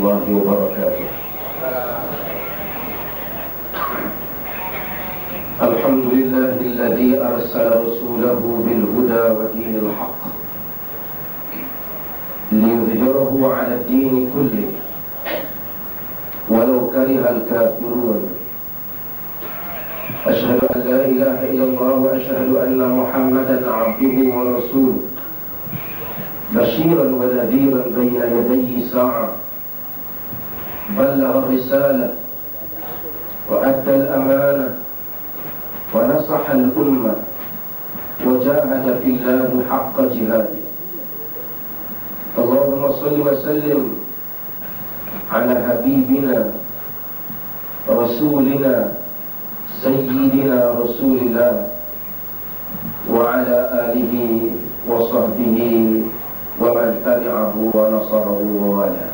الله وبركاته. الحمد لله الذي أرسل رسوله بالهدى ودين الحق ليظهره على الدين كله ولو كره الكافرون. أشهد أن لا إله إلا الله وأشهد أن محمدا عبده ورسوله بشيرا ونذيرا بين يدي ساعة. بلغ الرسالة وأدى الأمانة ونصح الأمة وجاهد في الله حق جهاده. اللهم صل وسلم على حبيبنا رسولنا سيدنا رسول الله وعلى آله وصحبه ومن تبعه ونصره ووالاه.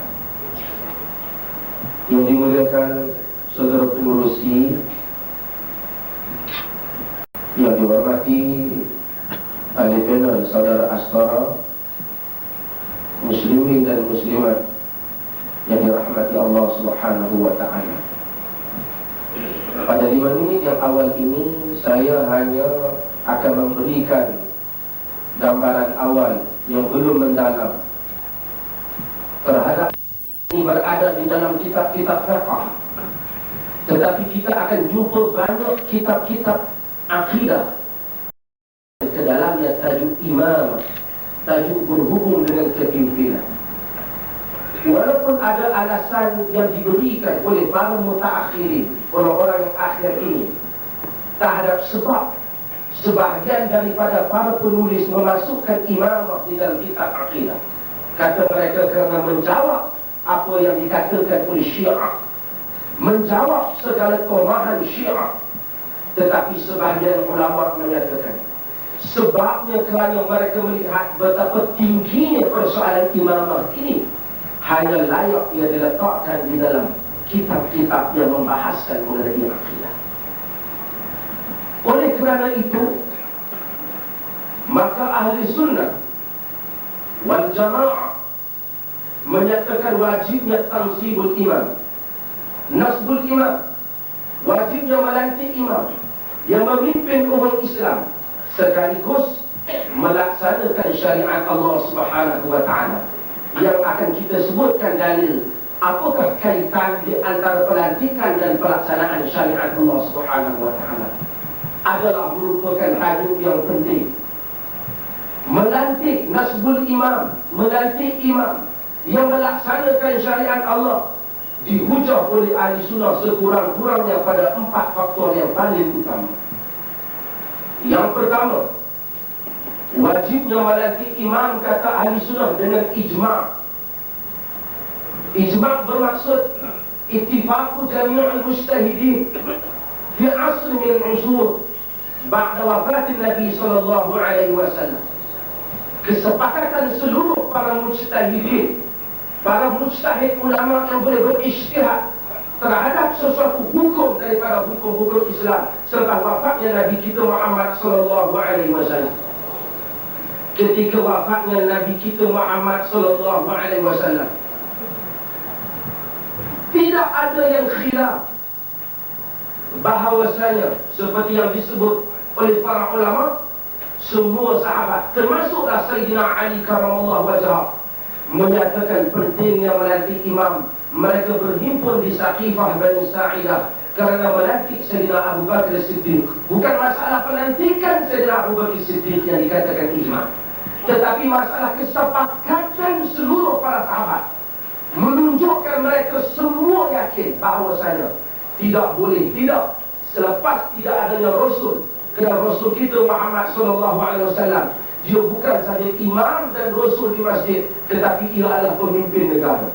Yang dimuliakan saudara pengurusi, yang dihormati ahli panel saudara Astara, muslimin dan muslimat yang dirahmati Allah Subhanahu wa taala. Pada 5 menit yang awal ini saya hanya akan memberikan gambaran awal yang belum mendalam terhadap ini berada di dalam kitab-kitab fiqh. Tetapi kita akan jumpa banyak kitab-kitab akidah ke dalamnya tajuk imam, tajuk berhubung dengan kepimpinan. Walaupun ada alasan yang diberikan oleh para mutaakhirin, orang-orang yang akhir ini, terhadap sebab sebahagian daripada para penulis memasukkan imamah di dalam kitab akidah. Kata mereka kerana menjawab apa yang dikatakan oleh Syiah, menjawab segala kelemahan Syiah. Tetapi sebahagian ulama menyatakan sebabnya kerana mereka melihat betapa tingginya persoalan imamah ini hanya layak ia diletakkan di dalam kitab-kitab yang membahaskan mengenai akidah. Oleh kerana itu, maka ahli sunnah wal jamaah menyatakan wajibnya tansibul imam, nasbul imam, wajibnya melantik imam yang memimpin umat Islam sekaligus melaksanakan syariat Allah Subhanahu wa taala. Yang akan kita sebutkan dalil apakah kaitan di antara pelantikan dan pelaksanaan syariat Allah Subhanahu wa taala adalah merupakan tajuk yang penting. Melantik nasbul imam, melantik imam yang melaksanakan syariat Allah dihujah oleh ahli sunnah sekurang-kurangnya pada 4 faktor yang paling utama. Yang pertama, wajibnya melantik imam kata ahli sunnah dengan ijma'. Ijma' bermaksud ittifaqu jami'ul mujtahidin fi asr min al-usur ba'da wafatin Nabi sallallahu alaihi wasallam. Kesepakatan seluruh para mujtahidin, para mujtahid ulama yang boleh berijtihad terhadap sesuatu hukum daripada hukum-hukum Islam setelah wafatnya Nabi kita Muhammad sallallahu alaihi wasallam. Ketika wafatnya Nabi kita Muhammad sallallahu alaihi wasallam, tidak ada yang khilaf bahawasanya seperti yang disebut oleh para ulama, semua sahabat termasuklah Sayyidina Ali karamallahu wajhah menyatakan pentingnya melantik imam. Mereka berhimpun di Saqifah Bani Sa'idah kerana melantik Sayyidina Abu Bakar Siddiq. Bukan masalah pelantikan Sayyidina Abu Bakar Siddiq yang dikatakan ijma', tetapi masalah kesepakatan seluruh para sahabat menunjukkan mereka semua yakin bahawasanya tidak boleh, tidak selepas tidak adanya Rasul. Kerana Rasul kita Muhammad sallallahu alaihi wasallam, dia bukan sahaja imam dan Rasul di masjid, tetapi ia adalah pemimpin negara.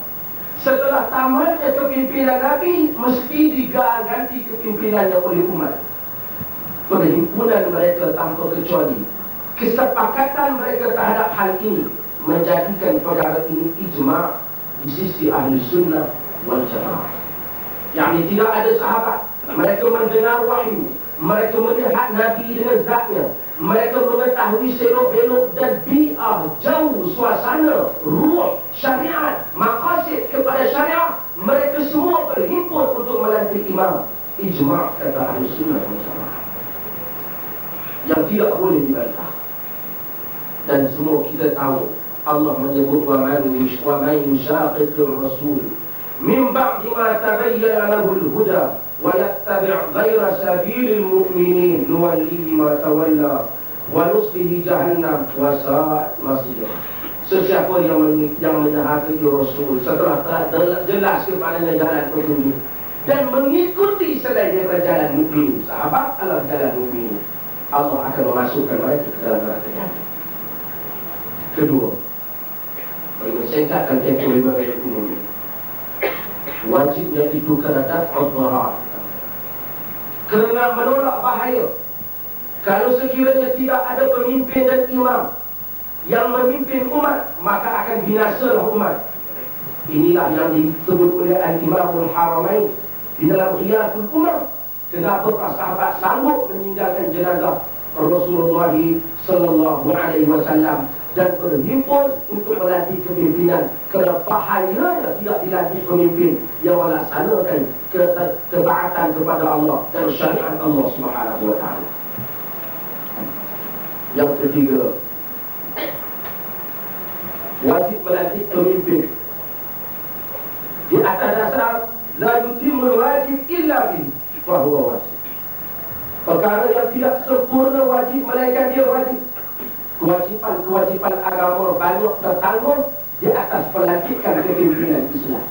Setelah tamatnya kepimpinan Nabi, mesti diganti kepimpinannya oleh umat. Perhimpunan mereka tanpa kecuali, kesepakatan mereka terhadap hal ini menjadikan perkara ini ijma' di sisi ahli sunnah wal jamaah. Yang tidak ada sahabat, mereka mendengar wahyu, mereka melihat Nabi dengan zatnya, mereka mengetahui selok-belok dan bi'ah, jauh suasana, ruh, syariat, maqasid kepada syariat. mereka semua berhimpun untuk melantik imam. Ijma' kata ahli sunnah wal jamaah yang tidak boleh dibantah. Dan semua kita tahu Allah menyebut wa man yushaqiqir rasul min ba'di ma tabayyana lahu al-huda wa yattabi' ghayra sabilil mu'minin nuwallihi ma tawalla wa nuslihi jahannam wa sa'at masir. Sesiapa yang menyahaki Rasul setelah jelas kepadanya jalan petunjuk dan mengikuti selain daripada jalan mukmin, sahabat adalah jalan mukmin, Allah akan memasukkan mereka ke dalam neraka jahanam. Kedua, bagi mensingkatkan tempoh 5 minit umum, wajibnya itu kerana ad-dharar, kerana menolak bahaya. Kalau sekiranya tidak ada pemimpin dan imam yang memimpin umat, maka akan binasalah umat. Inilah yang disebut oleh Al-Imamul Haramain di dalam Riyadul Umar. Kenapa sahabat sanggup meninggalkan jenazah Rasulullah sallallahu alaihi wasallam dan berhimpun untuk melatih kepimpinan? Kerana bahayanya tidak dilatih pemimpin yang melaksanakan ketaatan kepada Allah dan syariat Allah Subhanahu wa taala. Yang ketiga, wajib melatih pemimpin di atas dasar la yutimul wajib illa bihi wa huwa wajib. Perkara yang tidak sempurna wajib, melainkan dia wajib. Kewajipan agama banyak tertanggung di atas pelantikan kepimpinan Islam.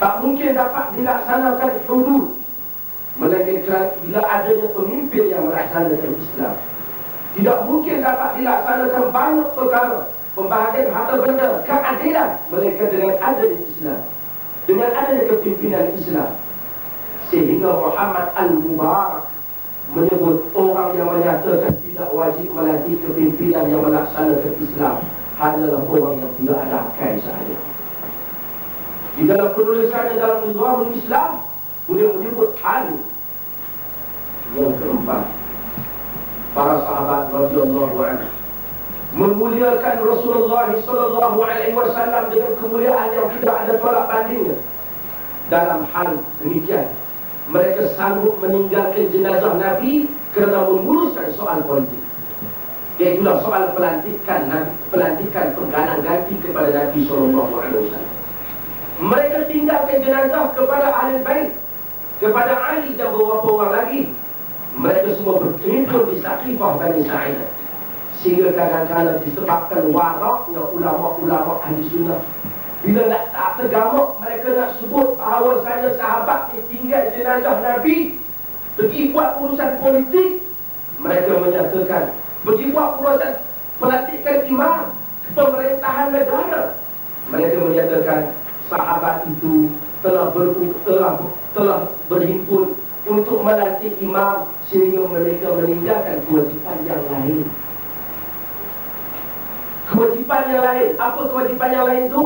Tak mungkin dapat dilaksanakan hudud melainkan bila adanya pemimpin yang melaksanakan Islam. Tidak mungkin dapat dilaksanakan banyak perkara pembahagian harta benda, keadilan, melainkan dengan adanya Islam, dengan adanya kepimpinan Islam. Sehingga Muhammad Al-Mubarak menyebut orang yang menyatakan tidak wajib melatih kepimpinan yang melaksanakan Islam adalah orang yang tidak ada akal sahaja. Di dalam penulisannya dalam Nizamul Islam, beliau menyebut hal yang keempat, para sahabat radhiyallahu anhu memuliakan Rasulullah sallallahu alaihi wasallam dengan kemuliaan yang tidak ada tolak bandingnya. Dalam hal demikian, mereka sanggup meninggalkan jenazah Nabi kerana menguruskan soal politik, iaitulah soal pelantikan penggalang ganti kepada Nabi sallallahu alaihi wasallam. Mereka tinggalkan jenazah kepada ahli bait, kepada Ali dan beberapa orang lagi. Mereka semua berkumpul di Saqifah Bani Sa'idah, sehingga kadang-kadang disebabkan waraknya ulama-ulama ahli sunnah. Bila nak tak tergamak, mereka nak sebut bahawa saya sahabat ni tinggal jenazah Nabi, pergi buat urusan politik. Mereka menyatakan pergi buat urusan pelantikan imam, pemerintahan negara. Mereka menyatakan sahabat itu telah berhimpun untuk melantik imam, sehingga mereka meninggalkan kewajipan yang lain. Kewajipan yang lain, apa kewajipan yang lain itu?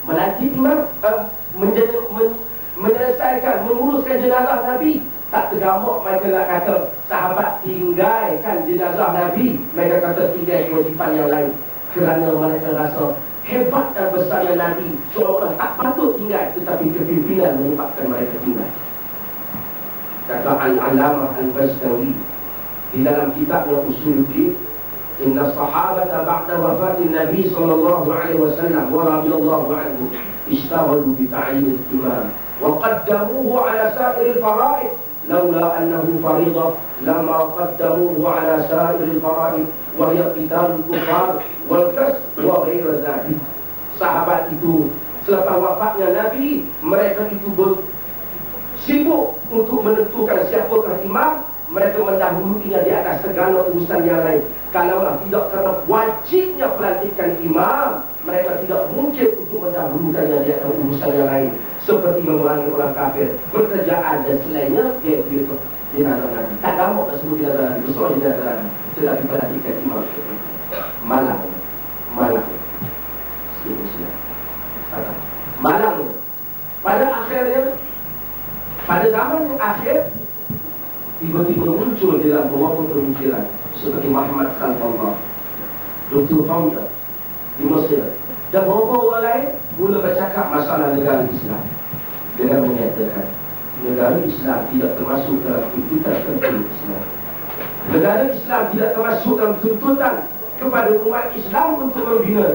Melantik imam, menyelesaikan, menguruskan jenazah Nabi. Tak tergamak mereka nak kata sahabat tinggalkan jenazah Nabi. Mereka kata tinggal kewajipan yang lain, kerana mereka rasa hebat dan besarnya Nabi seolah tak patut tinggal, tetapi kepimpinan menyebabkan mereka tinggal. Kata Al-Alamah Al-Bastawi di dalam kitabnya Usuluddin, inna sahabata ba'da wafatin Nabi sallallahu alaihi wasallam wa radhiyallahu anhu ishtaghalu bi ta'yin al-imam wa qaddamuhu ala sa'ir al-fara'id laula annahu fariḍah lama qaddamuhu ala sa'ir al-fara'id wa hiya qital al-kuffar wal kasb wa ghayr dhalik. Sahabat itu selepas wafatnya Nabi, mereka itu sibuk untuk menentukan siapakah imam. Mereka mendahuluinya di atas segala urusan yang lain. Kalaulah tidak kerana wajibnya pelantikan imam, mereka tidak mungkin untuk mendahulukannya di atas urusan yang lain, seperti memerangi orang kafir, pekerjaan dan selainnya, iaitu jenazah Nabi. Tak gamak tak sebut jenazah Nabi, besar jenazah Nabi, tetapi pelantikan imam malang. Malang. Pada akhirnya, pada zaman yang akhir, tiba-tiba muncul dalam beberapa pemikiran seperti Muhammad Khalifullah, Dr. Founder di Mesir, dan beberapa orang lain mula bercakap masalah negara Islam. dengan menyatakan negara Islam tidak termasuk dalam tuntutan penting Islam. Negara Islam tidak termasuk dalam tuntutan kepada umat Islam untuk membina.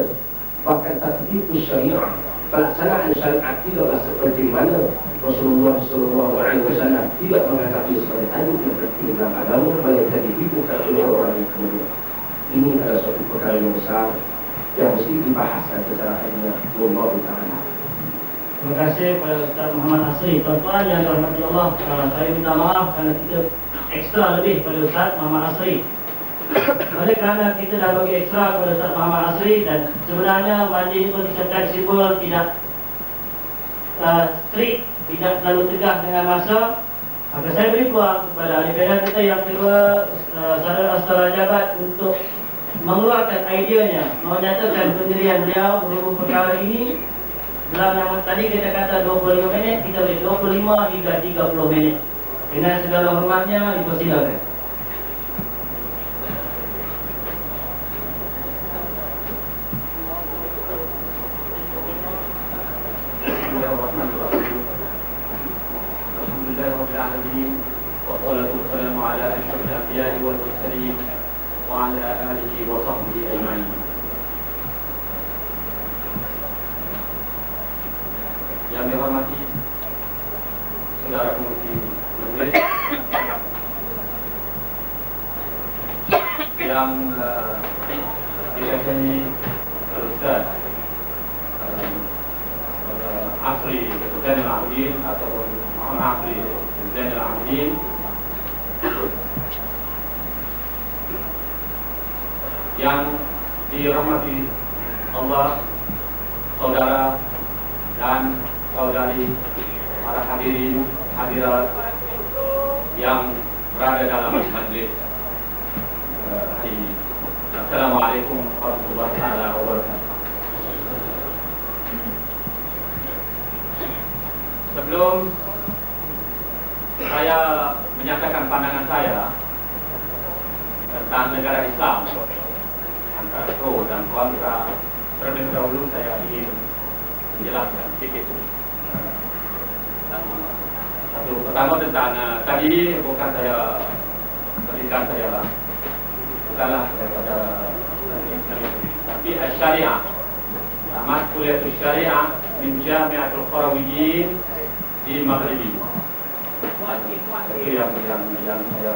Bahkan tatbiqus syariah, pelaksanaan syariat tidaklah seperti mana Rasulullah SAW tidak menganggap ia sebagai tanduk yang penting dalam agama, melainkan dibuka oleh orang yang kemudian. Ini adalah suatu perkara yang besar yang mesti dibahaskan secara ilmiah. Wallahu ta'ala. Terima kasih kepada Ustaz Muhammad Asri. Tuan-tuan yang dirahmati Allah, saya minta maaf kerana kita ekstra lebih kepada Ustaz Muhammad Asri. Oleh kerana kita dah bagi ekstra kepada Ustaz Muhammad Asri, dan sebenarnya majlis pun kita fleksibel, tidak strict, tidak terlalu tegas dengan masa. Maka saya beri peluang kepada ahli panel kita yang kedua, saudara Jabat, untuk mengeluarkan ideanya, menyatakan pendirian beliau berhubung perkara ini. Dalam yang tadi kita kata 25 minit, kita boleh 25 hingga 30 minit. Dengan segala hormatnya, dipersilakan. Alhamdulillahirrahmanirrahim. Wassalatu wassalamu ala asyrafil anbiya'i wal mursalin wa ala alihi wa sahbihi ajma'in. Yang dihormati saudara pengurusi majlis yang direksi Al-Ustaz Asri Zainal Abidin ataupun Muhammad Asri Zainal Abidin, yang dirahmati Allah, saudara dan saudari, para hadirin hadirat yang berada dalam majlis hari ini. Assalamualaikum warahmatullahi wabarakatuh. Sebelum saya menyatakan pandangan saya tentang negara Islam, antara pro dan kontra, terlebih dahulu saya ingin menjelaskan sedikit. Satu pertama tentang tadi bukanlah daripada tapi syariah. Tamat kuliah syariah min Jami'atul Qarawiyyin di Maghribi. Itu yang saya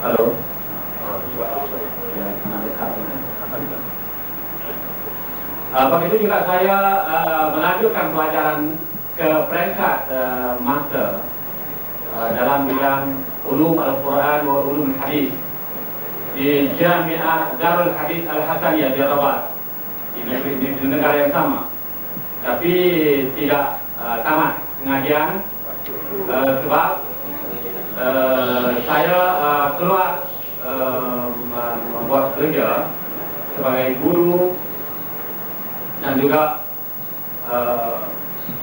halo. Begitu juga saya melanjutkan pelajaran ke peringkat master dalam bidang ulum Al-Quran wa ulum Hadis di Jami'ah Darul Hadis Al-Hasaniyah di Rabat, di negara yang sama, tapi tidak tamat pengajian sebab saya keluar membuat kerja sebagai guru, dan juga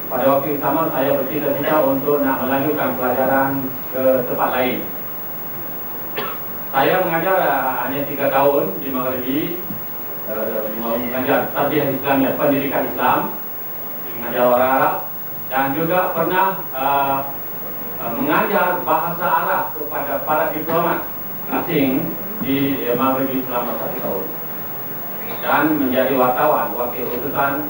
pada waktu yang sama saya bercita-cita untuk nak melanjutkan pelajaran ke tempat lain. Saya mengajar hanya 3 tahun di Maghribi, mengajar tarbiyah Islamiyah, pendidikan Islam, mengajar orang Arab, dan juga pernah mengajar bahasa Arab kepada para diplomat asing di Maghribi selama 1 tahun, dan menjadi wartawan, wakil utusan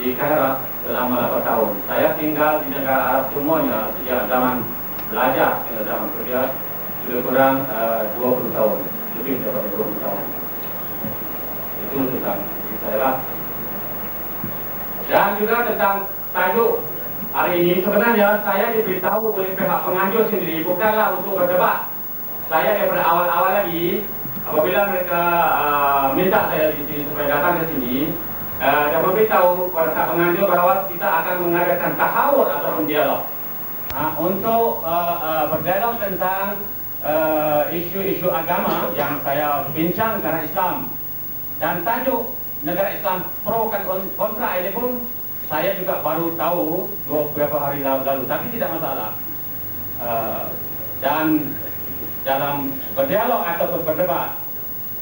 di Kairah selama 8 tahun. Saya tinggal di negara Arab semuanya sejak zaman belajar hingga zaman kerja, sudah kurang 20 tahun, lebih daripada 20 tahun. Itu tentang diri saya lah. Dan juga tentang tajuk hari ini, sebenarnya saya diberitahu oleh pihak penganjur sendiri, bukanlah untuk berdebat. Saya daripada awal-awal lagi, apabila mereka minta saya di sini supaya datang ke sini, dan memberitahu kepada pihak penganjur bahawa kita akan mengadakan tahawur ataupun dialog untuk berdialog tentang isu-isu agama yang saya bincangkan Islam, dan tajuk negara Islam pro dan kontra ini pun saya juga baru tahu beberapa hari lalu, tapi tidak masalah. Dan dalam berdialog atau berdebat,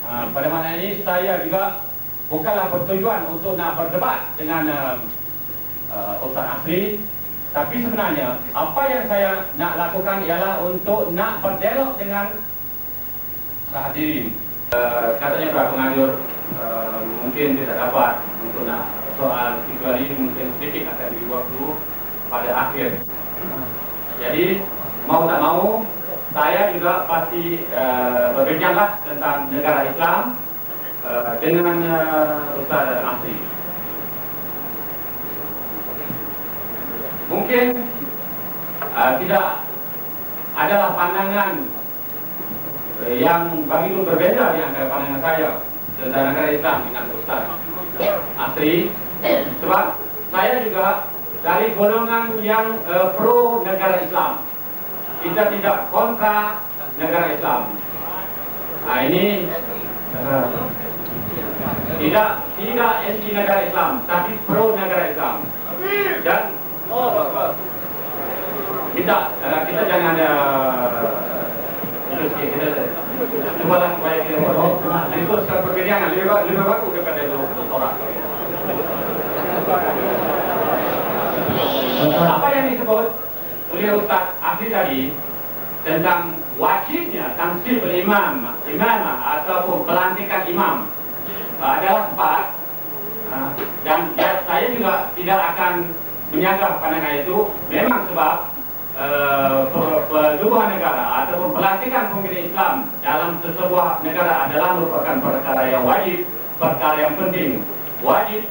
Pada mana ini saya juga bukanlah bertujuan untuk nak berdebat dengan Ustaz Asri, tapi sebenarnya apa yang saya nak lakukan ialah untuk nak berdialog dengan hadirin. Katanya para pengajur mungkin tidak dapat untuk nak soal tiga ini, mungkin sedikit akan diberi waktu pada akhir. Jadi mau tak mau saya juga pasti berbincanglah tentang negara Islam dengan Ustaz Asri. Mungkin tidak adalah pandangan yang begitu berbeda di antara pandangan saya tentang negara Islam dengan Ustaz Asri, sebab saya juga dari golongan yang pro negara Islam. Kita tidak kontra negara Islam. Ini tidak anti negara Islam, tapi pro negara Islam. Dan kita jangan kita cubalah supaya kita diskusikan perbedaan lebih bagus daripada orang. Apa yang disebut oleh Ustaz Asri tadi tentang wajibnya tansib imam ataupun pelantikan imam adalah tepat, dan saya juga tidak akan menyanggah pandangan itu. Memang sebab penubuhan negara ataupun pelantikan pemimpin Islam dalam sebuah negara adalah merupakan perkara yang wajib, perkara yang penting, wajib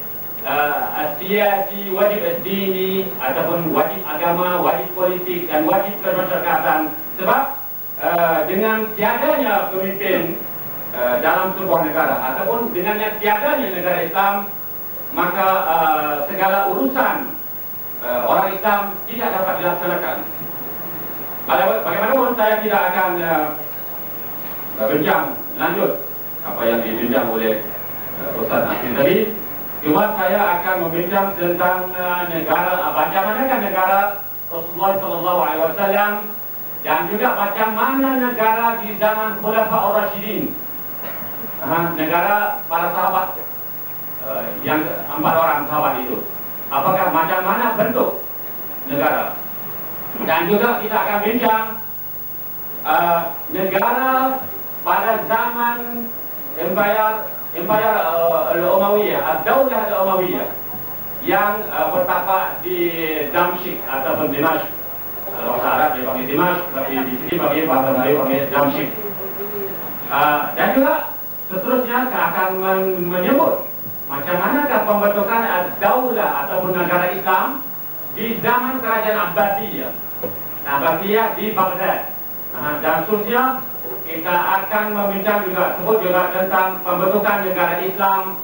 siasi, wajib dini ataupun wajib agama, wajib politik dan wajib kemasyarakatan. Sebab dengan tiadanya pemimpin dalam sebuah negara ataupun dengan tiadanya negara Islam, maka segala urusan orang Islam tidak dapat dilaksanakan. Bagaimanapun saya tidak akan bincang lanjut apa yang dibincang oleh Ustaz Asri tadi. Cuma saya akan membincang tentang negara, bagaimana negara Rasulullah SAW dan juga macam mana negara di zaman Khulafaur Rasyidin, negara para sahabat yang 4 orang sahabat itu. Apakah macam mana bentuk negara? Dan juga kita akan bincang negara pada zaman Empire Al-Umayyah, Ad-Daulah Al-Umayyah yang bertapak di Damsyik ataupun Dimashq. Bahasa Arab dia panggil Dimashq, tapi di sini panggil bahasa Melayu panggil Damsyik. Dan juga seterusnya akan menyebut macam manakah pembentukan Ad-Daulah ataupun negara Islam di zaman kerajaan Abbasiyah. Abbasiyah di Baghdad. Dan seterusnya kita akan membincang juga, sebut juga tentang pembentukan negara Islam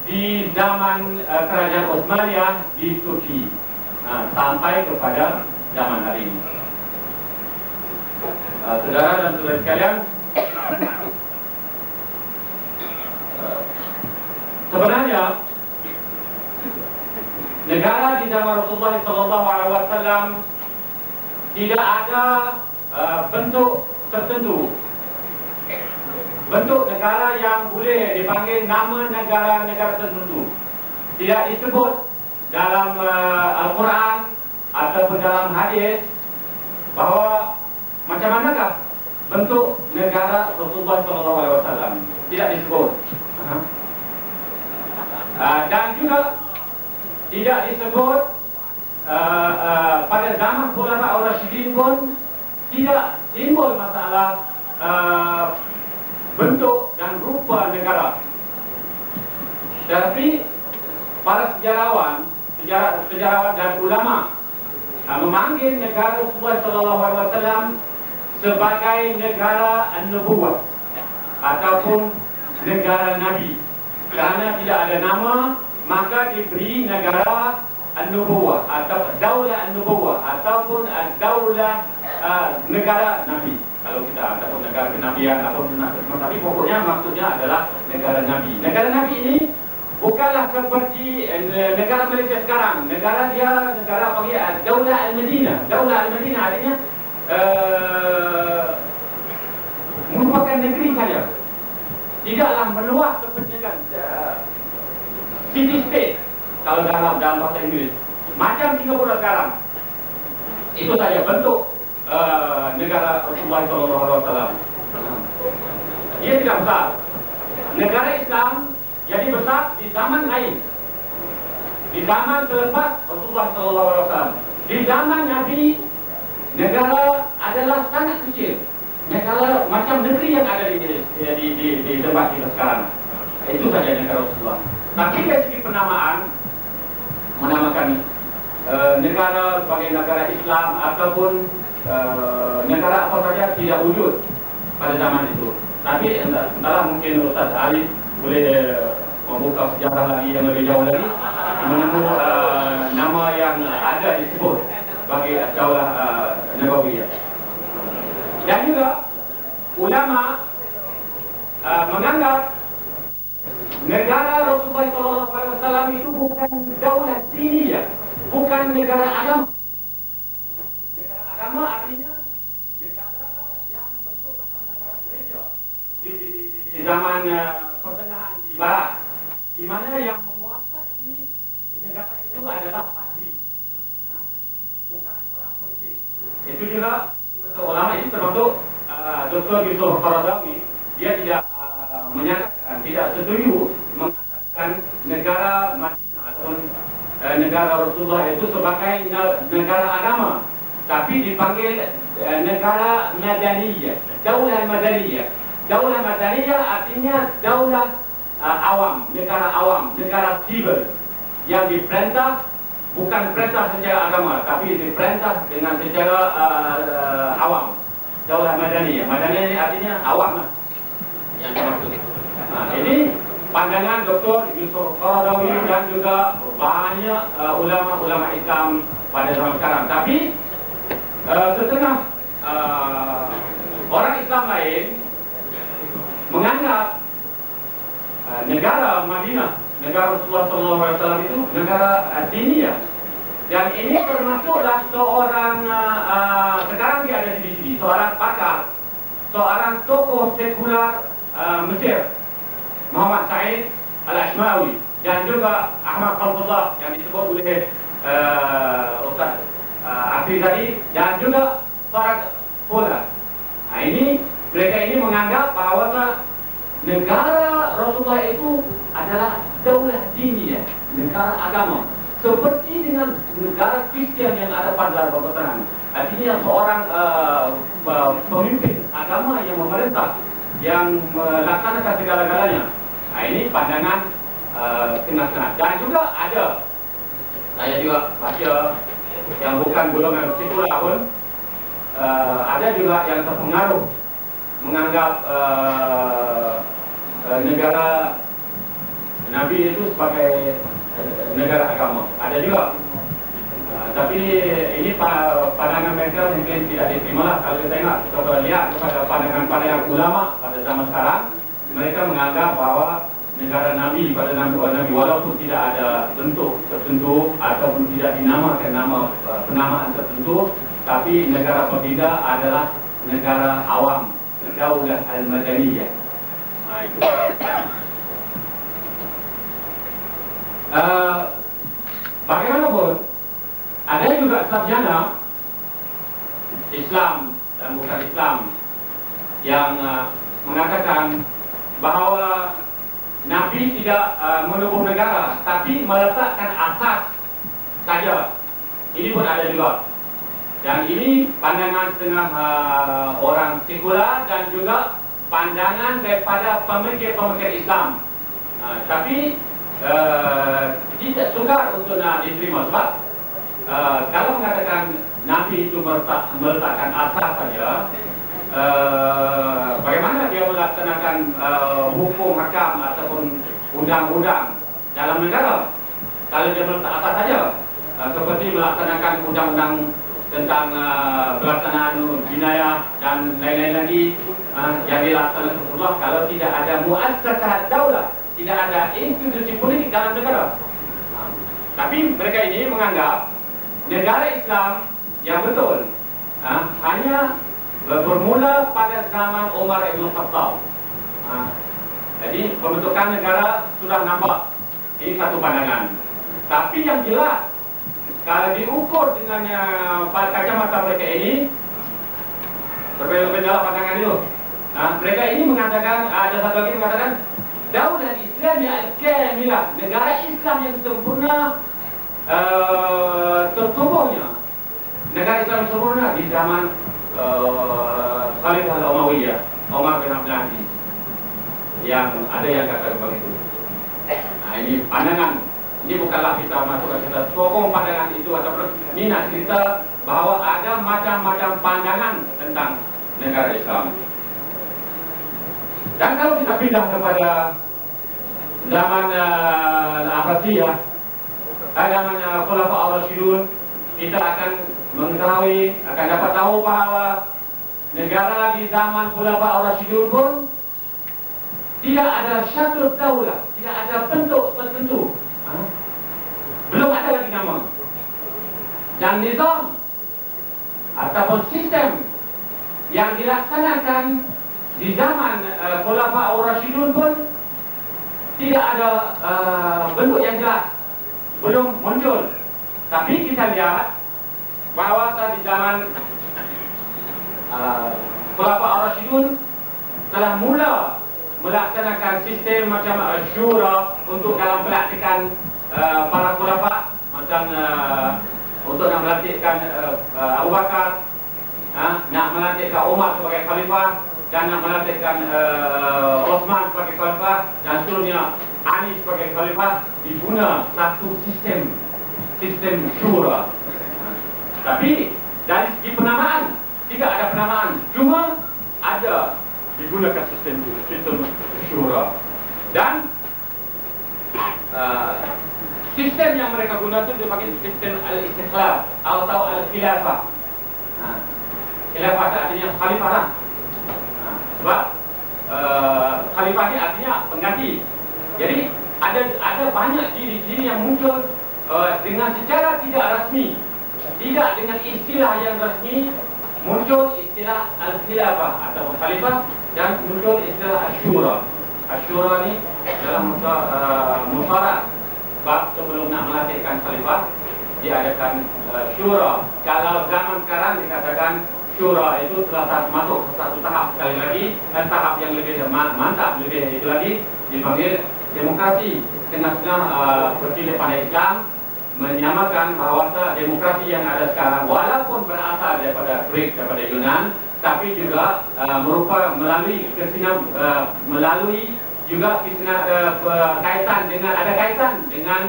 di zaman kerajaan Utsmaniyah di Turki, sampai kepada zaman hari ini. Saudara dan saudara sekalian, sebenarnya negara di zaman Rasulullah SAW tidak ada bentuk tertentu, bentuk negara yang boleh dipanggil nama negara-negara tertentu. Tidak disebut dalam Al-Quran ataupun dalam hadis bahawa macam manakah bentuk negara Rasulullah SAW. Tidak disebut. Dan juga tidak disebut pada zaman Khulafaur Rasyidin pun tidak timbul masalah bentuk dan rupa negara. Tetapi para sejarawan dan ulama memanggil negara Rasulullah SAW sebagai negara An-Nubuwah ataupun negara Nabi. Kerana tidak ada nama, maka diberi negara An-Nubuwah atau Daulah An-Nubuwah ataupun Daulah negara Nabi. Kalau kita ataupun negara kenabian ataupun tapi pokoknya maksudnya adalah negara Nabi. Negara Nabi ini bukanlah seperti negara Malaysia sekarang. Negara panggil Daulah Al-Madinah. Daulah Al-Madinah artinya merupakan negeri saja. tidaklah meluas kepentingan city state kalau dalam bahasa Inggeris, macam Singapura sekarang. Itu saja bentuk negara Rasulullah SAW. Dia tidak besar. Negara Islam jadi besar di zaman lain, di zaman selepas Rasulullah SAW. Di zaman Nabi, negara adalah sangat kecil. Negara macam negeri yang ada di tempat kita sekarang. Itu saja negara Rasulullah. Tapi dari segi penamaan, menamakan negara sebagai negara Islam ataupun negara apa saja tidak wujud pada zaman itu. Tapi entahlah, mungkin Ustaz Ali boleh membuka sejarah lagi yang lebih jauh lagi, menemukan nama yang ada disebut bagi Daulah Nabawiyah. Dan juga ulama menganggap negara Rasulullah SAW itu bukan daulah diniyah, bukan negara agama. Negara agama artinya negara yang bentuk macam negara gereja di zaman pertengahan di Barat, di mana yang menguasai negara itu adalah padri, bukan orang politik. Itu juga ulama ini termasuk Dr. Yusuf Qaradawi, dia tidak menyatakan, tidak setuju mengatakan negara Madinah atau negara Rasulullah itu sebagai negara agama, tapi dipanggil negara Madaniyah, Daulah Madaniyah. Daulah Madaniyah artinya daulah awam, negara sivil yang diperintah bukan perintah secara agama, tapi diperintah dengan secara awam. Daulah Madaniyah. Madaniyah ini artinya awam lah yang dimaksud. Nah, ini pandangan Dr. Yusuf Qaradawi dan juga banyak ulama-ulama Islam pada zaman sekarang. Tapi setengah orang Islam lain menganggap negara Madinah, negara Rasulullah SAW itu negara diniyah. Dan ini termasuklah seorang sekarang dia ada di sini, seorang pakar, seorang tokoh sekular Mesir, Muhammad Said Al-Ashmawi, dan juga Ahmad Khalqullah yang disebut oleh Ustaz Akhir tadi, dan juga seorang Pola. Nah, mereka ini menganggap bahawa negara Rasulullah itu adalah daulah diniyah, negara agama, seperti dengan negara Kristian yang ada pada pertengahan. Artinya seorang pemimpin agama yang memerintah, yang melaksanakan segala-galanya. Nah, ini pandangan tengah-tengah. Dan juga ada, saya juga baca yang bukan golongan sekular pun, ada juga yang terpengaruh menganggap negara Nabi itu sebagai negara agama. Ada juga. Tapi ini pandangan mereka mungkin tidak diterima lah. Kalau kita tengok, kita boleh lihat kepada pandangan-pandangan ulama pada zaman sekarang, mereka menganggap bahawa negara Nabi pada Nabi walaupun tidak ada bentuk tertentu ataupun tidak dinamakan nama penamaan tertentu, tapi negara berbeda adalah negara awam, Daulah Al-Madaniyah. Nah, itu. Bagaimanapun, ada juga sarjana Islam dan bukan Islam yang mengatakan bahawa Nabi tidak menubuh negara, tapi meletakkan asas saja. Ini pun ada juga. Dan ini pandangan setengah orang sekular dan juga pandangan daripada pemikir-pemikir Islam. Tapi tidak sukar untuk diterima sebab kalau mengatakan Nabi itu meletakkan asas saja, bagaimana dia melaksanakan hukum hakam ataupun undang-undang dalam negara kalau dia meletak asas saja, seperti melaksanakan undang-undang tentang pelaksanaan jinayah dan lain-lain lagi yang dilaksanakan Rasulullah, kalau tidak ada muassasah daulah, tidak ada institusi politik dalam negara. Tapi mereka ini menganggap negara Islam yang betul hanya bermula pada zaman Umar Ibn Khattab. Jadi pembentukan negara sudah nampak. Ini satu pandangan. Tapi yang jelas, kalau diukur dengan kacamata mereka ini, berbeda-beda pandangan itu. Mereka ini mengatakan, ada satu lagi mengatakan, Daulah Islam yang al-kamilah, negara Islam yang sempurna tertubuhnya. Negara Islam yang sempurna di zaman Khalifah al-Umayyah, Umar bin Abdul Aziz. Yang ada yang kata begitu. Ini pandangan. Ini bukanlah kita masukkan kita sokong pandangan itu ataupun ini nak cerita bahawa ada macam-macam pandangan tentang negara Islam. Dan kalau kita pindah kepada zaman Al-Abbasiyah, zaman Khulafa' ar-Rasyidun, kita akan mengetahui, akan dapat tahu bahawa negara di zaman Khulafa' ar-Rasyidun pun tidak ada syatul daulah, tidak ada bentuk tertentu. Belum ada lagi nama. Dan nizam ataupun sistem yang dilaksanakan di zaman Khulafa' ar-Rasyidun pun tidak ada bentuk yang jelas, belum muncul. Tapi kita lihat bahawa di zaman Khulafa' ar-Rasyidun telah mula melaksanakan sistem macam syura untuk dalam pelantikan para khulafa, macam untuk nak melantikkan Abu Bakar, nak melantikkan Umar sebagai khalifah, dan nak melantikkan Osman sebagai khalifah, dan seterusnya Ali sebagai khalifah, diguna satu sistem syura. Tapi dari segi penamaan tidak ada penamaan, cuma ada digunakan sistem syura. Dan sistem yang mereka guna itu dipanggil sistem al-istikhlal atau al-khilafah. Khilafah itu artinya khalifah lah. Sebab khalifah ini artinya pengganti. Jadi ada banyak ciri-ciri yang muncul dengan secara tidak rasmi, tidak dengan istilah yang rasmi. Muncul istilah al-khilafah atau khalifah dan muncul istilah asyura. Asyura ni dalam musyawarah. Sebab sebelum nak melantikkan khalifah diadakan syura. Kalau zaman sekarang dikatakan syura itu telah masuk ke satu tahap sekali lagi, tahap yang lebih mantap, lebih itu lagi dipanggil demokrasi. Tengah-tengah berpilih pada Islam menyamakan bahawa demokrasi yang ada sekarang walaupun berasal daripada Greek, daripada Yunan, tapi juga melalui juga kaitan dengan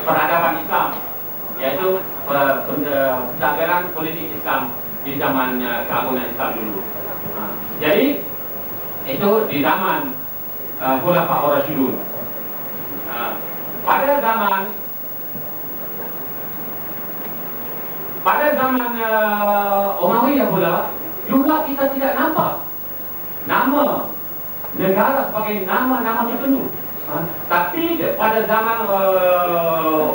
peradaban Islam, yaitu pentadbiran politik Islam di zaman keagungan Islam dulu. Jadi itu di zaman Khulafa' ar-Rasyidun. Pada zaman Umayyah pula juga kita tidak nampak nama negara sebagai nama tertentu. Tapi pada zaman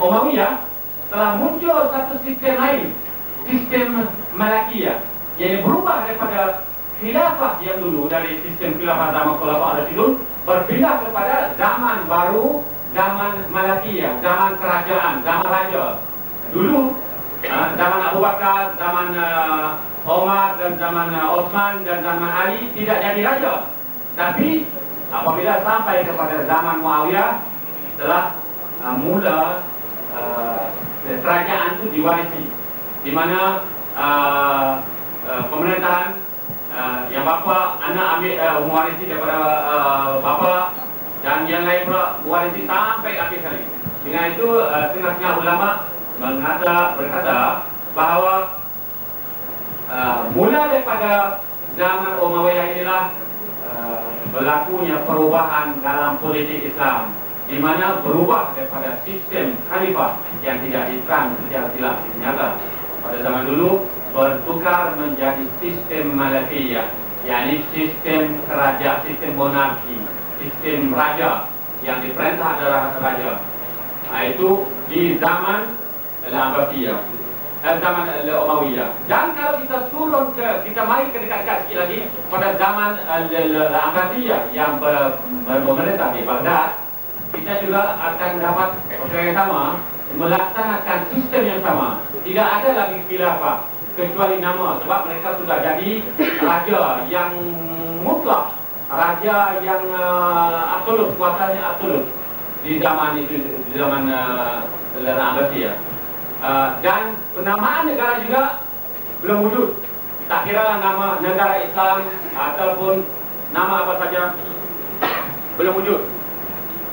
Umayyah telah muncul satu sistem lain, sistem Malakiyah, yang berubah daripada khilafah yang dulu, dari sistem khilafah zaman Khulafa' ar-Rasyidun berpindah kepada zaman baru, zaman Malakiyah, zaman kerajaan, zaman raja. Dulu zaman Abu Bakar, zaman Umar, dan zaman Osman, dan zaman Ali tidak jadi raja. Tapi apabila sampai kepada zaman Muawiyah, telah mula kerajaan itu diwarisi, di mana pemerintahan yang bapa anak ambil mewarisi daripada bapa, dan yang lain pula mewarisi sampai akhir kali. Dengan itu tengah-tengah ulama berkata bahawa mula daripada zaman Umayyah inilah berlakunya perubahan dalam politik Islam, di mana berubah daripada sistem khalifah yang tidak diterang secara jelas nyata pada zaman dulu, bertukar menjadi sistem Malakiyah, yakni sistem kerajaan, sistem monarki, sistem raja yang diperintah adalah raja. Itu di zaman Al-Abbasiyah. zaman Umayyah. Dan kalau kita turun kita mari ke dekat-dekat sikit lagi pada zaman Abbasiyah yang berpemerintah di Baghdad, kita juga akan dapat perkara yang sama, melaksanakan sistem yang sama. Tidak ada lagi khilafah kecuali nama, sebab mereka sudah jadi raja yang mutlak, raja yang absolut, kuasanya absolut di zaman itu, di zaman Abbasiyah. Dan penamaan negara juga belum wujud. Tak kiralah nama negara Islam ataupun nama apa saja, belum wujud.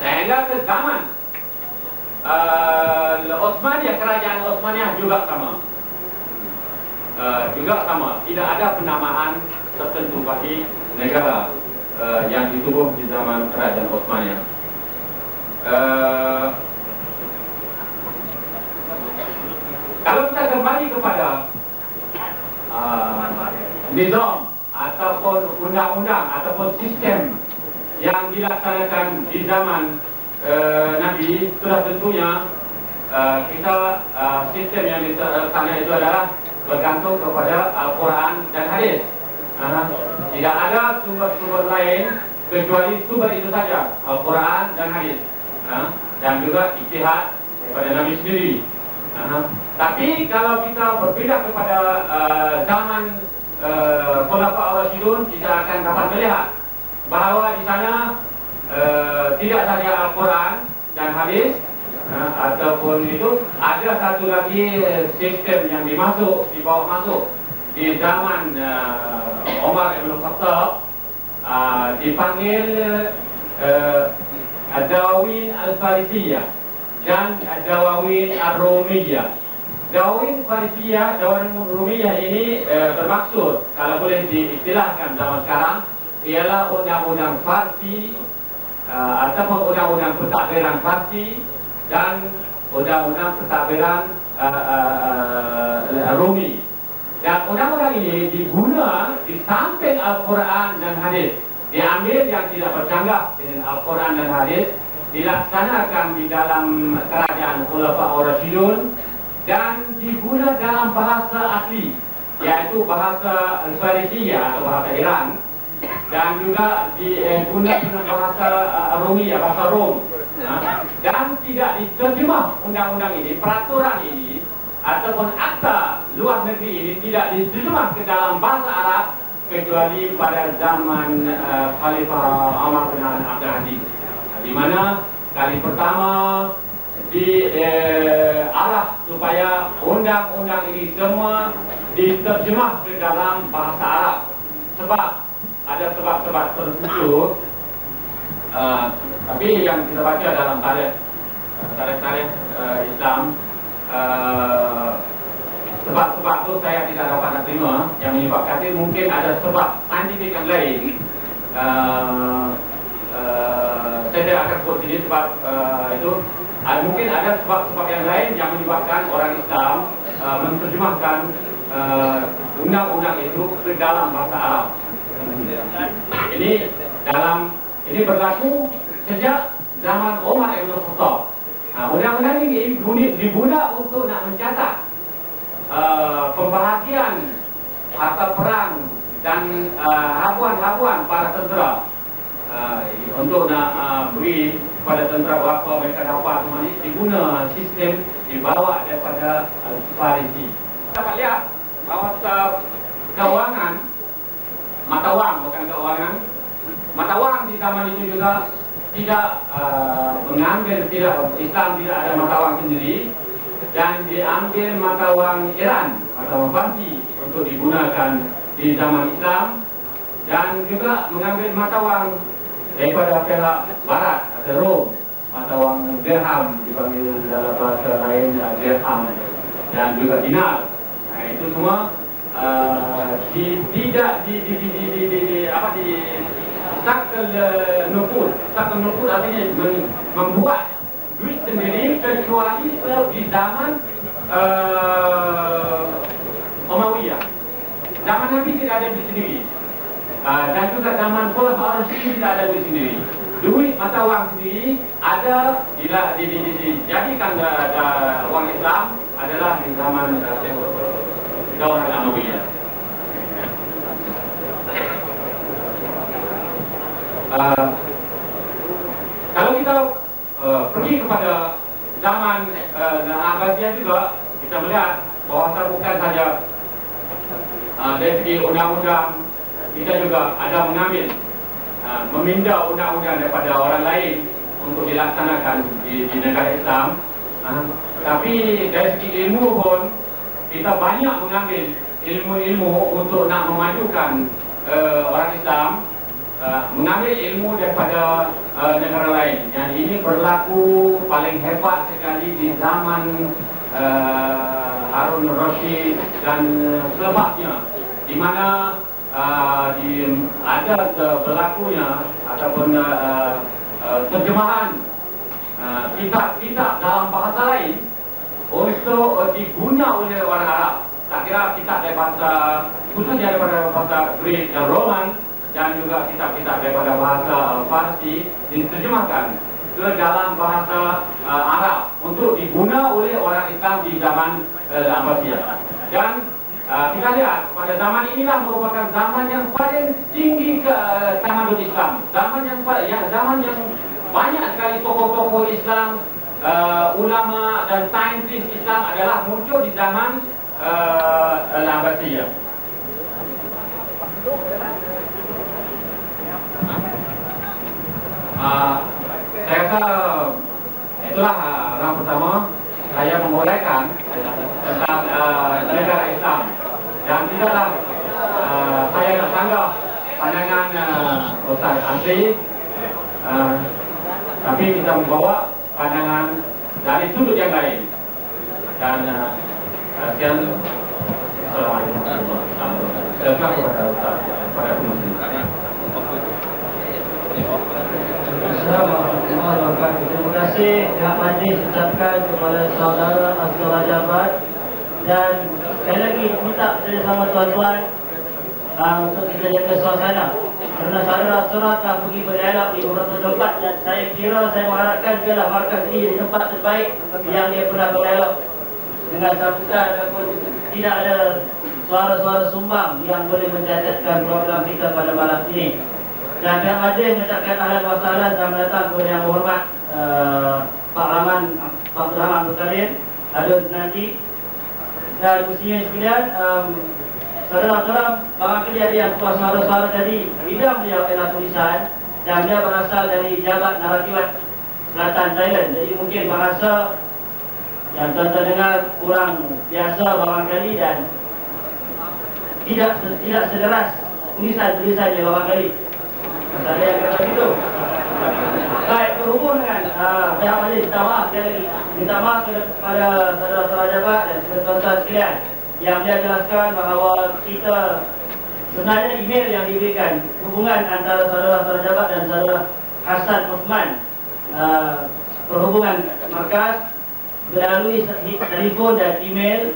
Sehingga ke zaman Osmaniyah, kerajaan Osmaniyah juga sama. Tidak ada penamaan tertentu bagi negara yang ditubuh di zaman kerajaan Osmaniyah. Kalau kita kembali kepada nizam ataupun undang-undang ataupun sistem yang dilaksanakan di zaman Nabi, sudah tentunya kita sistem yang dilaksanakan itu adalah bergantung kepada Al-Quran dan hadis. Tidak ada sumber-sumber lain kecuali sumber itu saja, Al-Quran dan hadis, dan juga ijtihad daripada Nabi sendiri. Tapi kalau kita berpindah kepada zaman Khulafaur Rasyidun, kita akan dapat melihat bahawa di sana tidak saja Al-Quran dan hadis, ataupun itu ada satu lagi sistem yang dibawa masuk di zaman Umar Ibn Khattab, dipanggil Ad-Dawawin Al-Farisiyah dan Ad-Dawawin Ar-Rumiyah. Dawawin Farisiyah, Dawawin Rumiyah ini bermaksud, kalau boleh diistilahkan zaman sekarang, ialah undang-undang Farsi ataupun undang-undang pentadbiran Farsi dan undang-undang pentadbiran Rumi. Dan undang-undang ini diguna di samping Al-Quran dan hadis, diambil yang tidak bercanggah dengan Al-Quran dan hadis, dilaksanakan di dalam kerajaan Khulafaur Rasyidun dan diguna dalam bahasa asli, yaitu bahasa Farisiyah atau bahasa Iran, dan juga digunakan dengan bahasa Rumiyah, bahasa Rom. Dan tidak diterjemah undang-undang ini, peraturan ini ataupun akta luar negeri ini tidak diterjemah ke dalam bahasa Arab kecuali pada zaman Khalifah Umar bin Abdul Aziz, di mana kali pertama diarah supaya undang-undang ini semua diterjemah ke dalam bahasa Arab. Sebab ada sebab-sebab tertentu, tapi yang kita baca dalam tarikh Islam, sebab-sebab itu saya tidak dapat terima, yang menyebabkan itu mungkin ada sebab saintifik yang lain. Saya tidak akan sebut ini sebab itu. Mungkin ada sebab-sebab yang lain yang menyebabkan orang Islam menerjemahkan undang-undang itu ke dalam bahasa Arab. Ini berlaku sejak zaman Umar Ibn Khattab. Undang-undang ini diguna untuk nak mencatat pembahagian harta perang dan habuan-habuan para tentera, untuk nak beri pada tentera berapa mereka dapat. Semua ini diguna sistem dibawa daripada Farisi. Dapat lihat bahawa keuangan, mata wang, bukan keuangan, mata wang di zaman itu juga tidak mengambil, Islam tidak ada mata wang sendiri, dan diambil mata wang Iran, mata wang Farsi untuk digunakan di zaman Islam, dan juga mengambil mata wang daripada pihak Barat atau Rom, mata wang dirham, dipanggil dalam bahasa lain dirham, dan juga dinar. Itu semua tidak sakal nufud artinya membuat duit sendiri, kecuali di zaman Umayyah. Zaman Nabi tidak ada duit sendiri, dan juga zaman Khulafaur Rasyidun tidak ada duit sendiri. Duit mata wang sendiri ada dijadikan wang Islam adalah di zaman Daulah Al-Amawiyah. Kalau kita pergi kepada zaman Abbasiyah juga, kita melihat bahawa bukan saja dari segi undang-undang, kita juga ada mengambil meminda undang-undang daripada orang lain untuk dilaksanakan di negara Islam. Tapi dari segi ilmu pun kita banyak mengambil ilmu-ilmu untuk nak memajukan orang Islam, mengambil ilmu daripada negara lain. Dan ini berlaku paling hebat sekali di zaman Harun al-Rashid dan sebabnya, di mana ada berlakunya ataupun terjemahan kitab-kitab dalam bahasa lain untuk diguna oleh orang Arab. Tak kira kitab dari bahasa, khususnya daripada bahasa Greek dan Roman, dan juga kitab-kitab daripada bahasa Farsi diterjemahkan ke dalam bahasa Arab untuk diguna oleh orang Islam di zaman Abbasiyah. Dan kita lihat pada zaman inilah merupakan zaman yang paling tinggi ke tamadun Islam. Zaman yang banyak sekali tokoh-tokoh Islam, ulama dan saintis Islam adalah muncul di zaman Al-Abbasiyah. Saya rasa itulah yang pertama saya memulaikan tentang negara Islam, dan tidaklah saya nak sanggah pandangan Ustaz Asri, tapi kita membawa pandangan dari sudut yang lain. Dan sekian. Assalamualaikum warahmatullahi wabarakatuh. Terima kasih Pihak Majlis ucapkan kepada saudara Asdara Jabat, dan sekali lagi minta bersama tuan-tuan untuk kita jaga suasana, kerana saudara-saudara akan pergi berdialog di beberapa tempat, dan saya kira saya mengharapkan biarlah markas ini di tempat terbaik yang dia pernah berdialog dengan sambutan ataupun tidak ada suara-suara sumbang yang boleh mencacatkan program kita pada malam ini. Dan Pihak Majlis mengucapkan ahlan wa sahlan dan mendatang kepada Yang Berhormat Pak Rahman Abdul Karim Adun nanti. Dan mestinya sekalian, saudara-saudara, barangkali ada yang keluar suara-suara tadi, bidang beliau ialah tulisan dan beliau berasal dari Jabat Naratibat Selatan Thailand. Jadi mungkin bahasa yang tuan-tuan dengar kurang biasa barangkali dan tidak sederas tulisan-tulisan yang barangkali. Ada yang kata begitu. Baik, berhubung dengan Pihak Majlis, minta maaf sekali lagi. Minta maaf kepada saudara-saudara Jabat dan tuan-tuan sekalian yang dia jelaskan bahawa kita sebenarnya email yang diberikan hubungan antara saudara-saudara Jabat dan saudara Hasan Uthman, perhubungan markas melalui telefon dan email,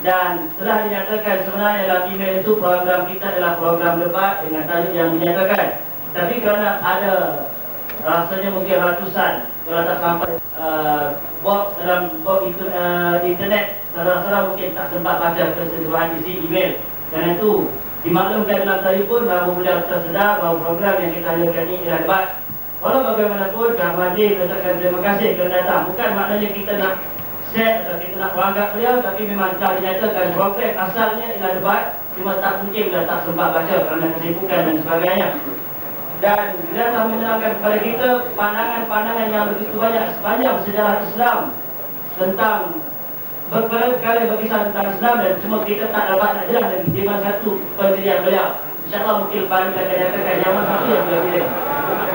dan telah dinyatakan sebenarnya dalam email itu program kita adalah program debat dengan tajuk yang dinyatakan. Tapi kerana ada rasanya mungkin ratusan, kalau tak sampai box dalam box internet, saudara-saudara mungkin tak sempat baca keseluruhan isi email. Kerana itu dimaklumkan dalam telefon bahawa beliau tersedar bahawa program yang kita hadirkan ini adalah debat. Walau bagaimanapun, Pihak Majlis mengucapkan terima kasih kerana datang. Bukan maknanya kita nak set atau kita nak beranggap beliau, tapi memang telah dinyatakan program asalnya ialah debat. Cuma tak mungkin beliau tak sempat baca kerana kesibukan dan sebagainya. Dan beliau telah menerangkan kepada kita pandangan-pandangan yang begitu banyak sepanjang sejarah Islam tentang berkali-kali berkisah tentang Islam, dan cuma kita tak dapat nak jelas lagi di mana satu pendirian beliau. InsyaAllah mungkin lepas ini akan nyatakan zaman satu yang beliau pilih.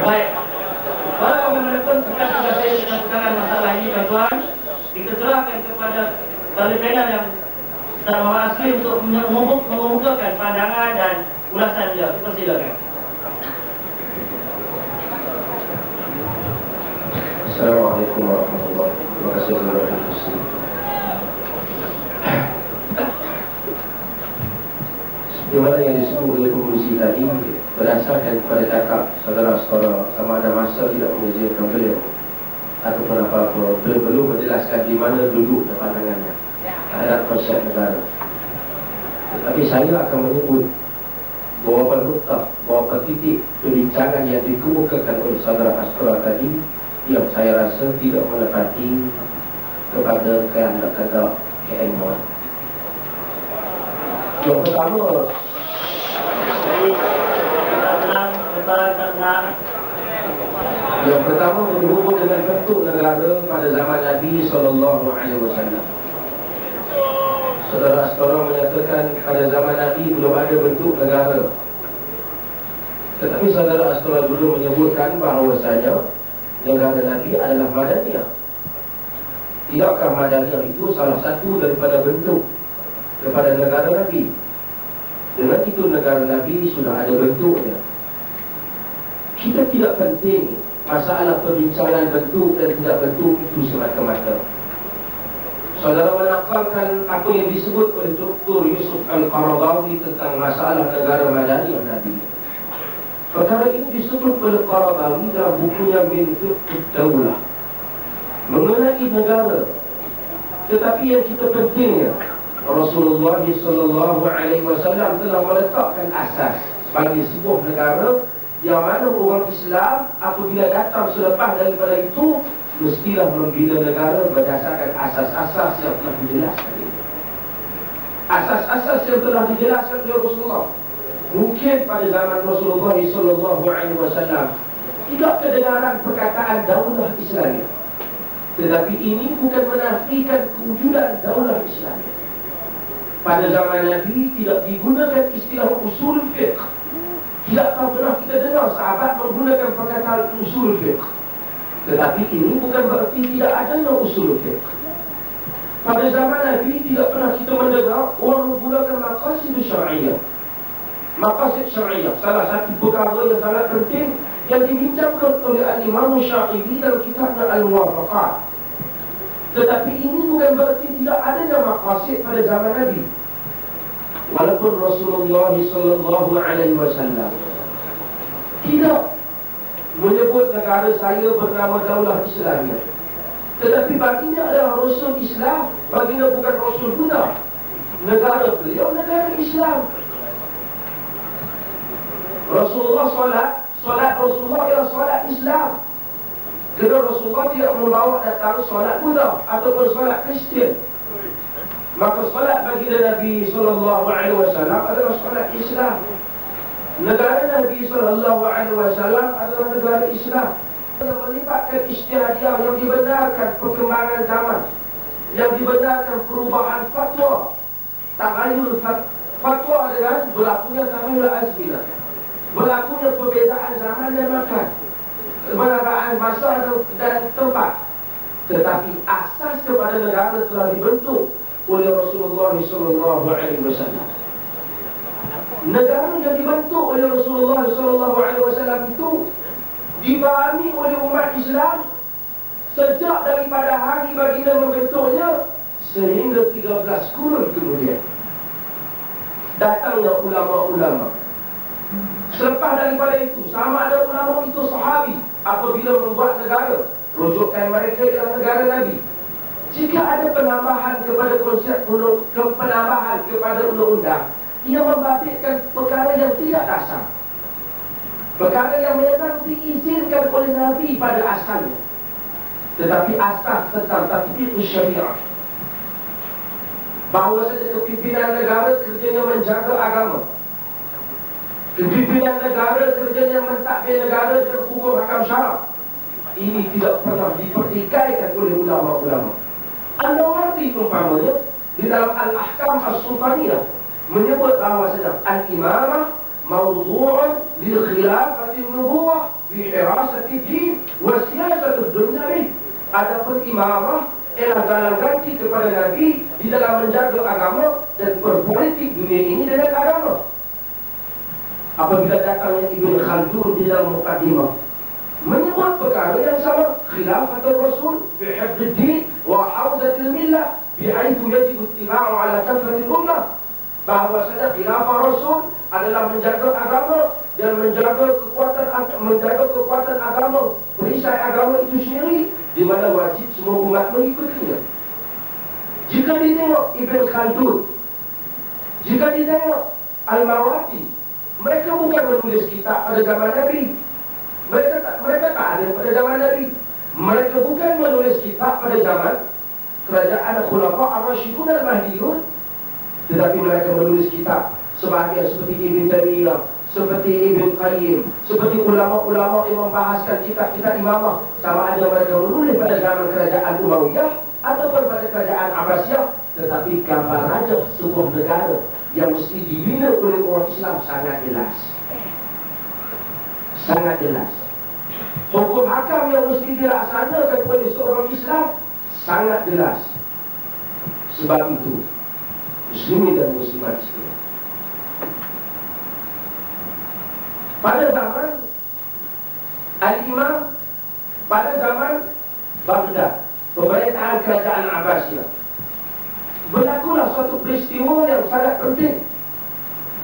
Baik, walau bagaimanapun bukan tugas saya dengan tentang masalah ini, tuan-tuan. Kita serahkan kepada tali panel yang Ustaz Muhammad Asri untuk mengemukakan pandangan dan ulasan beliau. Persilakan. Assalamualaikum warahmatullahi wabarakatuh. Terima kasih kepada Tuhan. Sebagaimana yang disebut oleh pengurusi tadi, berdasarkan kepada cakap saudara-saudara, sama ada masa tidak mengizinkan beliau ataupun apa-apa, beliau perlu menjelaskan di mana duduk dan pandangannya. terhadap konsep negara. Tetapi saya akan menyebut beberapa nukta, beberapa titik perbincangan yang dikemukakan oleh saudara Astra tadi yang saya rasa tidak menepati kepada kehendak-kehendak keilmuan. Yang pertama, berhubung dengan bentuk negara pada zaman Nabi SAW. Saudara Astra menyatakan pada zaman Nabi belum ada bentuk negara. Tetapi saudara Astra dulu menyebutkan bahawasanya negara Nabi adalah Madaniyah. Tidakkah Madaniyah itu salah satu daripada bentuk kepada negara Nabi? Dengan itu negara Nabi sudah ada bentuknya. Kita tidak penting masalah perbincangan bentuk dan tidak bentuk itu semata-mata. Saudara menakalkan apa yang disebut oleh Dr. Yusuf Al-Qaradawi tentang masalah negara Madaniyah Nabi. Perkara ini disebut oleh Qaradawi dalam bukunya Min Fiqh Daulah mengenai negara. Tetapi yang kita pentingnya, Rasulullah SAW telah meletakkan asas bagi sebuah negara yang mana orang Islam apabila datang selepas daripada itu mestilah membina negara berdasarkan asas-asas yang telah dijelaskan ini. Asas-asas yang telah dijelaskan oleh Rasulullah. Mungkin pada zaman Rasulullah SAW tidak kedengaran perkataan daulah Islamiyah, tetapi ini bukan menafikan kewujudan daulah Islamiyah. Pada zaman Nabi tidak digunakan istilah usul fiqh. Tidakkah pernah kita dengar sahabat menggunakan perkataan usul fiqh? Tetapi ini bukan berarti tidak adanya usul fiqh. Pada zaman Nabi tidak pernah kita mendengar orang menggunakan maqasid syar'iyyah. Maqasid syar'iyyah, salah satu perkara yang sangat penting yang dibincangkan oleh Al-Imam Syafi'i dalam kitabnya Al-Muwafaqat. Tetapi ini bukan berarti tidak adanya maqasid pada zaman Nabi. Walaupun Rasulullah SAW tidak menyebut negara saya bernama Daulah Islamiyah, tetapi baginda adalah Rasul Islam. Baginda bukan Rasul Buddha. Negara beliau negara Islam. Rasulullah solat Rasulullah ialah solat Islam. Kerana Rasulullah tidak membawa datang solat Buddha ataupun solat Kristian. Maka solat baginda Nabi SAW adalah solat Islam. Negara Nabi SAW adalah negara Islam yang melibatkan ijtihadiyah, yang dibenarkan perkembangan zaman, yang dibenarkan perubahan fatwa, tagayyur fatwa dengan berlakunya tagayyur azminah, berlakunya perbezaan zaman dan makan, perbezaan masa dan tempat. Tetapi asas kepada negara telah dibentuk oleh Rasulullah SAW. Negara yang dibentuk oleh Rasulullah SAW itu dipahami oleh umat Islam sejak daripada hari baginda membentuknya sehingga 13 kurun kemudian. Datangnya ulama-ulama. Selepas daripada itu, sama ada ulama itu sahabi apabila membuat negara, rujukan mereka ialah negara Nabi. Jika ada penambahan kepada konsep penambahan kepada undang-undang, ia membabitkan perkara yang tidak dasar, perkara yang memang diizinkan oleh Nabi pada asalnya, tetapi asas tentang tatbiq syariah, bahawa saja kepimpinan negara kerjanya menjaga agama, kepimpinan negara kerjanya mentadbir negara dan hukum hakam syarak, ini tidak pernah dipertikaikan oleh ulama-ulama. An-Nawawi umpamanya di dalam Al-Ahkam As-Sultaniyah menyebut bahawa sedang al-imamah mawdu'un lil khilafati nubuwah fi hirasati din wa siyasati dunya. Adapun imamah ialah galang ganti kepada Nabi di dalam menjaga agama dan berpolitik dunia ini dengan agama. Apabila datangnya Ibn Khaldun di dalam Muqaddimah menyebut perkara yang sama, khilafatul Rasul fi hifdz din wa hawzatil millah bihaitsu yajibu ittiba'u ala kafatil ummah, bahawa saja khilafah Rasul adalah menjaga agama dan menjaga kekuatan agama, perisai agama itu sendiri, di mana wajib semua umat mengikutinya. Jika ditengok Ibn Khaldun, jika ditengok Al-Mawardi, mereka bukan menulis kitab pada zaman Nabi. Mereka tak ada pada zaman Nabi. Mereka bukan menulis kitab pada zaman kerajaan Khulafa' Ar-Rasyidun Al-Mahdiyun, tetapi mereka menulis kitab sebahagian seperti Ibn Taymiyah, seperti Ibn Qayyim, seperti ulama-ulama yang membahaskan kitab-kitab imamah, sama ada mereka menulis pada zaman kerajaan Umayyah ataupun pada kerajaan Abbasiyah. Tetapi gambar rajah sebuah negara yang mesti dibina oleh orang Islam sangat jelas. Sangat jelas. Hukum hakam yang mesti dilaksanakan oleh seorang Islam sangat jelas. Sebab itu, muslimin dan muslimat sekalian, pada zaman Al-Imam, pada zaman Baghdad, pemerintahan kerajaan Abbasiyah, berlakulah suatu peristiwa yang sangat penting,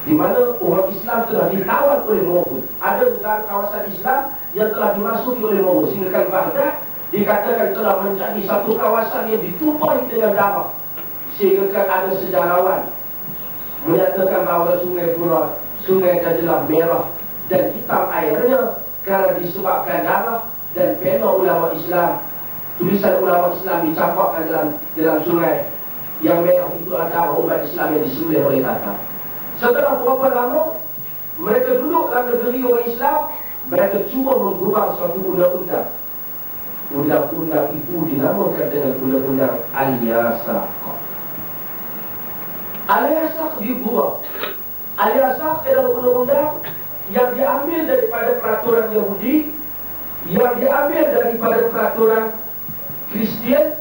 di mana orang Islam telah ditawan oleh Mogul. Ada negara kawasan Islam yang telah dimasuki oleh Mogul, sehingga Baghdad dikatakan telah menjadi satu kawasan yang ditumpahi dengan darah. Sehingga ada sejarawan menyatakan bahawa sungai Dajlah merah dan hitam airnya kerana disebabkan darah dan pena ulama Islam, tulisan ulama Islam dicampakkan dalam sungai yang merah itu adalah umat Islam yang disembelih oleh Tatar. Setelah berapa lama mereka duduk dalam negeri orang Islam, mereka cuba mengubah suatu undang-undang. Undang-undang itu dinamakan dengan undang-undang Al-Yasaq. Al-Yasaq diubah. Al-Yasaq adalah undang-undang yang diambil daripada peraturan Yahudi, yang diambil daripada peraturan Kristian,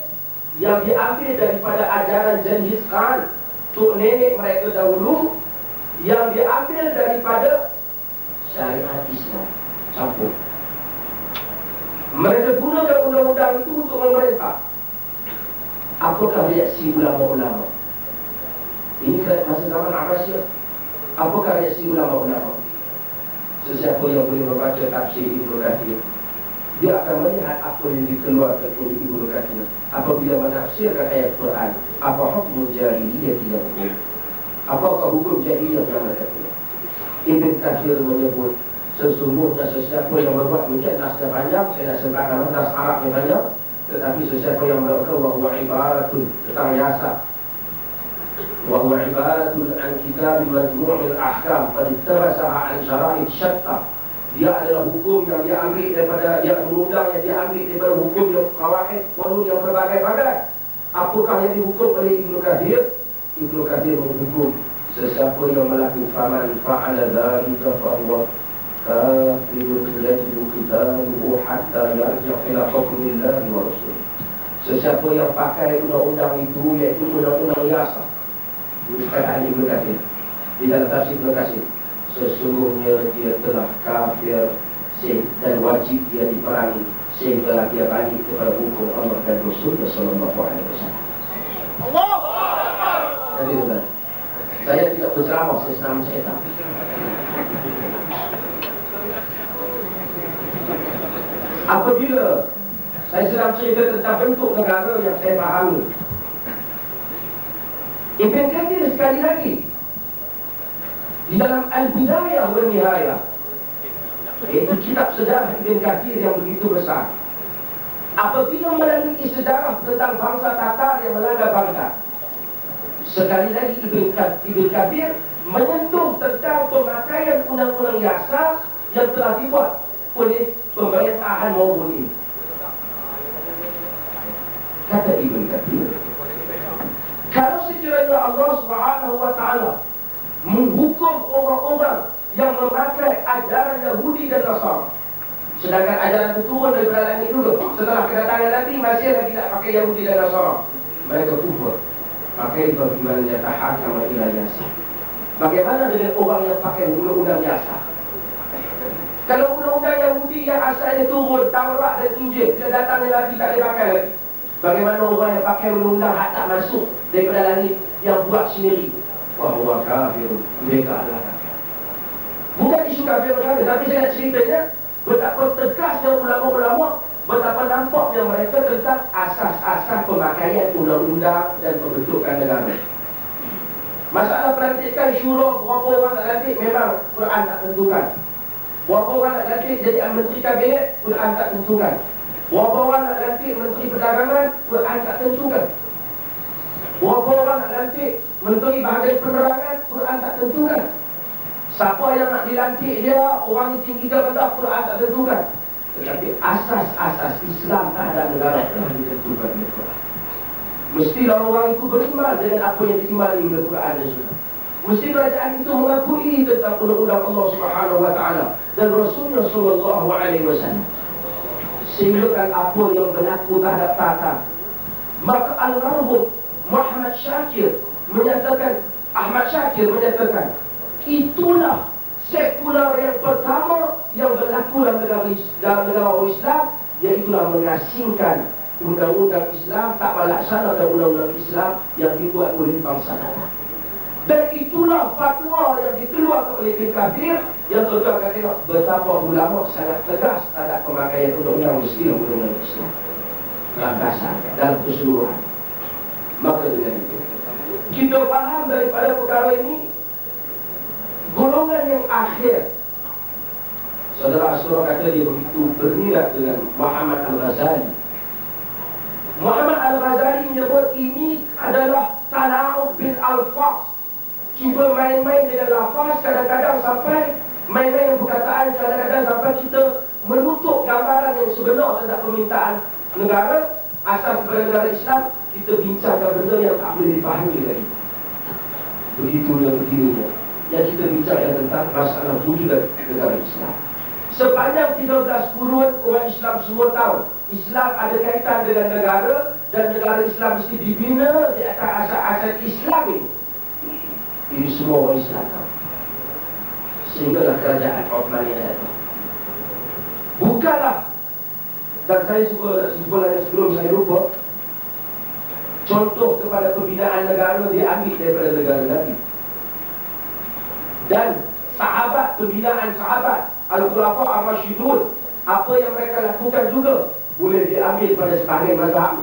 yang diambil daripada ajaran Genghis Khan, tok nenek mereka dahulu, yang diambil daripada syariat Islam campur. Mereka gunakan undang-undang itu untuk memerintah. Apakah reaksi ulama-ulama? Ini masa zaman Abbasiyah. Apakah reaksi ulama-ulama? Sesiapa yang boleh membaca tafsir Ibnu Katsir, dia akan melihat apa yang dikeluarkan oleh Ibnu Katsir apabila menafsirkan ayat Quran. Apa hukum jahiliyah yang hukum? Apakah hukum jahiliyah yang mereka? Ibnu Katsir menyebut, sesungguhnya sesiapa yang berbuat mungkin nasnya panjang, saya nak sebutkan nas Arab yang panjang, tetapi sesiapa yang melakukan wahwa ibaratun tentang yasa, wahwa ibaratun an kitab majmu'il ahkam qad ittabasaha an syara'id syatta. Dia adalah hukum yang diambil daripada, dia undang yang diambil daripada hukum yang qawaid, qanun yang berbagai-bagai. Apakah yang dihukum oleh Ibnu Katsir? Ibnu Katsir menghukum sesiapa yang melakukan faman fa'ala dzalika fa huwa kafirun yajibu qitaluhu hatta yarji' ila hukmillah wa rasul. Sesiapa yang pakai undang-undang itu, iaitu undang-undang Yasaq, dikatakan Ibnu Katsir di dalam tafsir Ibnu Katsir, sesungguhnya dia telah kafir dan wajib dia diperangi sehingga dia balik kepada hukum Allah dan Rasulullah sallallahu alaihi wasallam. Allahu Akbar. Jadi tuan, saya tidak berceramah, saya sedang mencerita. Apabila saya sedang cerita tentang bentuk negara yang saya fahami, Ibn Katsir sekali lagi di dalam Al-Bidayah wa Nihayah, iaitu kitab sejarah Ibn Katsir yang begitu besar, apabila melalui sejarah tentang bangsa Tatar yang melanda Baghdad, sekali lagi Ibn Katsir menyentuh tentang pemakaian undang-undang Yasaq yang telah dibuat oleh pemerintahan Mogul ini. Kata Ibn Katsir, kalau sekiranya Allah Subhanahu wa Ta'ala menghukum orang-orang yang memakai ajaran Yahudi dan Nasara, sedangkan ajaran itu turun daripada langit dulu, setelah kedatangan Nabi masih lagi tak pakai Yahudi dan Nasara, mereka kufur. Pakai bagaimana yatahakam ila Yasaq? Bagaimana dengan orang yang pakai undang-undang Yasaq? Kalau undang-undang Yahudi yang asalnya turun Taurat dan Injil, kedatangan Nabi tak boleh pakai lagi, bagaimana orang yang pakai undang-undang hak tak masuk daripada langit yang buat sendiri? Wah, huwa kafir, mereka adalah kafir. Bukan isu kafir mereka, tapi saya nak ceritanya betapa tegasnya ulama-ulama betapa nampaknya mereka tentang asas-asas pemakaian undang-undang dan pembentukan negara. Masalah pelantikan syura, berapa orang nak lantik, memang Quran tak tentukan. Berapa orang nak lantik jadi menteri kabinet, Quran tak tentukan. Berapa orang nak lantik menteri perdagangan, Quran tak tentukan. Berapa orang nak lantik menteri bahagian penerangan, Quran tak tentukan. Siapa yang nak dilantik dia, orang yang tinggi ke rendah, Quran tak tentukan. Tetapi asas-asas Islam terhadap negara telah ditentukan oleh Quran. Mestilah orang itu beriman dengan apa yang diimani oleh Quran dan Sunnah. Mesti kerajaan itu mengakui tentang undang-undang Allah Subhanahu Wa Taala dan Rasulullah Sallallahu Alaihi Wasallam. Sehingga kan apa yang berlaku terhadap tata, maka Al-Marhum Ahmad Syakir menyatakan, itulah sekular yang pertama yang berlaku dalam negara orang Islam, iaitulah mengasingkan undang-undang Islam, tak melaksanakan undang-undang Islam yang dibuat oleh bangsa lain. Dan itulah fatwa yang dikeluarkan oleh Ibn Kathir yang tuan-tuan akan tengok betapa ulama sangat tegas terhadap pemakaian undang-undang Muslim, undang-undang Islam dalam dasar, dalam keseluruhan. Maka dengan itu kita faham daripada perkara ini, golongan yang akhir, saudara Asura kata dia begitu berniat dengan Muhammad Al-Ghazali. Muhammad Al-Ghazali menyebut ini adalah tala'ub bil alfaz, cuba main-main dengan lafaz, kadang-kadang sampai main-main dengan perkataan, kadang-kadang sampai kita menutup gambaran yang sebenar tentang permintaan negara, asas bernegara Islam. Kita bincangkan benda yang tak boleh dipahami lagi. Begitulah begininya yang kita bincangkan tentang masalah wujudan negara Islam. Sepanjang 13 kurun orang Islam semua tahu Islam ada kaitan dengan negara, dan negara Islam mesti dibina di atas asas-asas Islam ini. Ini semua orang Islam tahu. Sehinggalah kerajaan Uthmaniyah datang. Bukanlah, dan saya sebelum saya lupa, contoh kepada pembinaan negara diambil daripada negara Nabi. Dan sahabat, pembinaan sahabat Al-Khulafa Ar-Rasyidun, apa yang mereka lakukan juga boleh diambil pada sebahagian mazhab.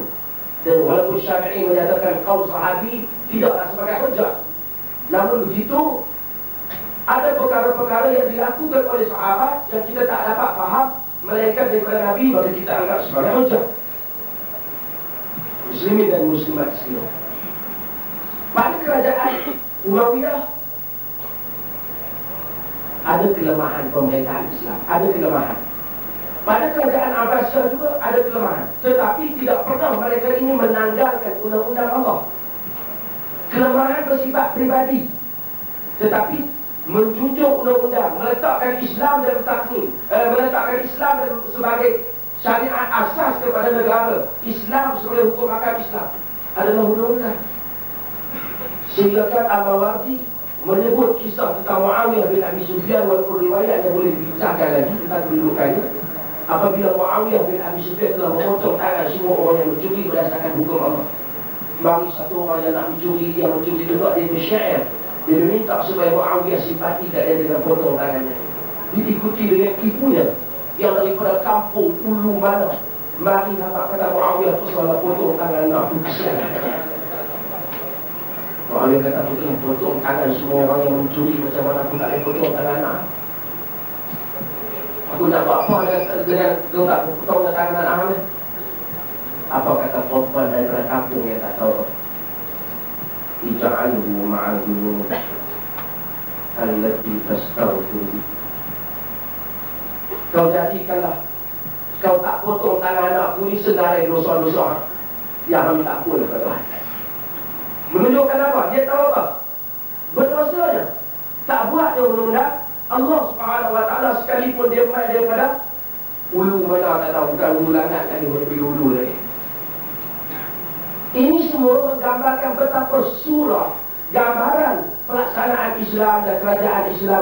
Dan walaupun Syafi'i menyatakan qaul sahabi tidaklah sebagai hujjah, namun begitu ada perkara-perkara yang dilakukan oleh sahabat yang kita tak dapat faham melainkan daripada Nabi, maka kita anggap sebagai hujjah. Muslimin dan muslimat sekalian, pada kerajaan Umayyah ada kelemahan pemerintahan Islam, ada kelemahan. Pada kerajaan Abbasiyah juga ada kelemahan, tetapi tidak pernah mereka ini menanggalkan undang-undang Allah. Kelemahan bersifat pribadi, tetapi menjunjung undang-undang, meletakkan Islam dan taknim, meletakkan Islam dan sebagai syariat asas kepada negara. Islam sebagai hukum akal Islam adalah undang-undang. Sehingga kan Al-Mawardi menyebut kisah tentang Muawiyah bin Abi Sufyan, walaupun riwayat yang boleh dibincangkan lagi tentang kedudukannya. Apabila Muawiyah bin Abi Sufyan telah memotong tangan semua orang yang mencuri berdasarkan hukum Allah, mari satu orang yang nak mencuri, yang mencuri juga dia bersyair, dia minta supaya Muawiyah simpati kat dia dengan potong tangannya. Diikuti dengan ibunya yang daripada kampung ulu mana, mari nampak kata Muawiyah tu selalu potong tangan nak tu kesian. Muawiyah kata potong tangan semua orang yang mencuri, macam mana aku tak boleh potong tangan nak. Aku nak buat apa dengan kau tak potong tangan anak ni? Apa kata perempuan daripada kampung yang tak tahu? Ija'alhu ma'adhu allati tastawfi. Kau jadikanlah, kau tak potong tangan anakku ni senarai dosa-dosa yang kami tak pun kata Tuhan. Menunjukkan apa? Dia tahu apa? Berdosanya. Tak buat dia undang-undang Allah Subhanahu Wa Taala, sekalipun dia mai daripada ulu mana tak tahu, bukan ulu langat lagi, lebih ulu lagi. Ini semua menggambarkan betapa surah gambaran pelaksanaan Islam dan kerajaan Islam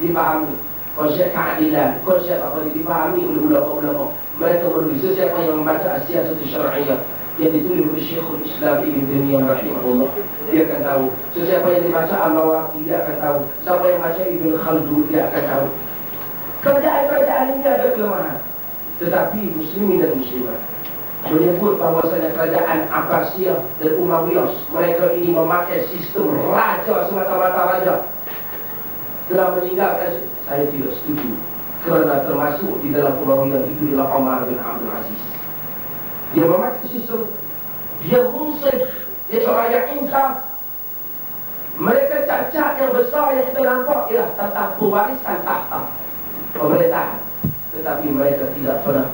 dipahami. Konsep keadilan, konsep apa yang dipahami oleh ulama-ulama. Mereka menulis, sesiapa yang membaca As-Siyasah Syar'iyyah yang ditulis oleh Syekhul Islam Ibn Taimiyah rahimahullah, dia akan tahu. Sesiapa yang dibaca Al-Mawardi, dia akan tahu. Siapa yang baca Ibn Khaldun, dia akan tahu. Kerajaan-kerajaan ini ada kelemahan. Tetapi muslimin dan muslimat menyebut bahawasanya kerajaan Abbasiyah dan Umayyah, mereka ini memakai sistem raja semata-mata raja, telah meninggalkan. Saya tidak setuju, kerana termasuk di dalam Umayyah itu adalah Umar bin Abdul Aziz. Dia memakai sistem, dia munsif, dia seorang yang insaf. Mereka cacat yang besar yang kita nampak ialah tentang pewarisan tahta pemerintahan, tetapi mereka tidak pernah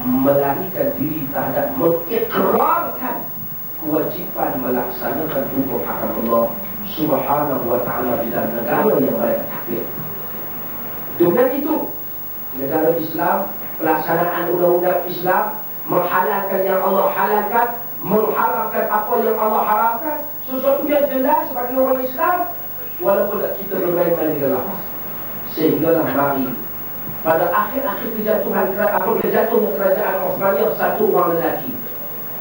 melarikan diri terhadap mengikrarkan kewajipan melaksanakan hukum hakam Allah Subhanahu wa ta'ala di dalam negara yang mereka takdir. Dengan itu, negara Islam, pelaksanaan undang-undang Islam, menghalalkan yang Allah halalkan, mengharamkan apa yang Allah haramkan, sesuatu yang jelas bagi orang Islam, walaupun kita bermain-main dengan lafaz. Sehinggalah mari pada akhir-akhir jatuhnya kerajaan Osmaniyah, satu orang lelaki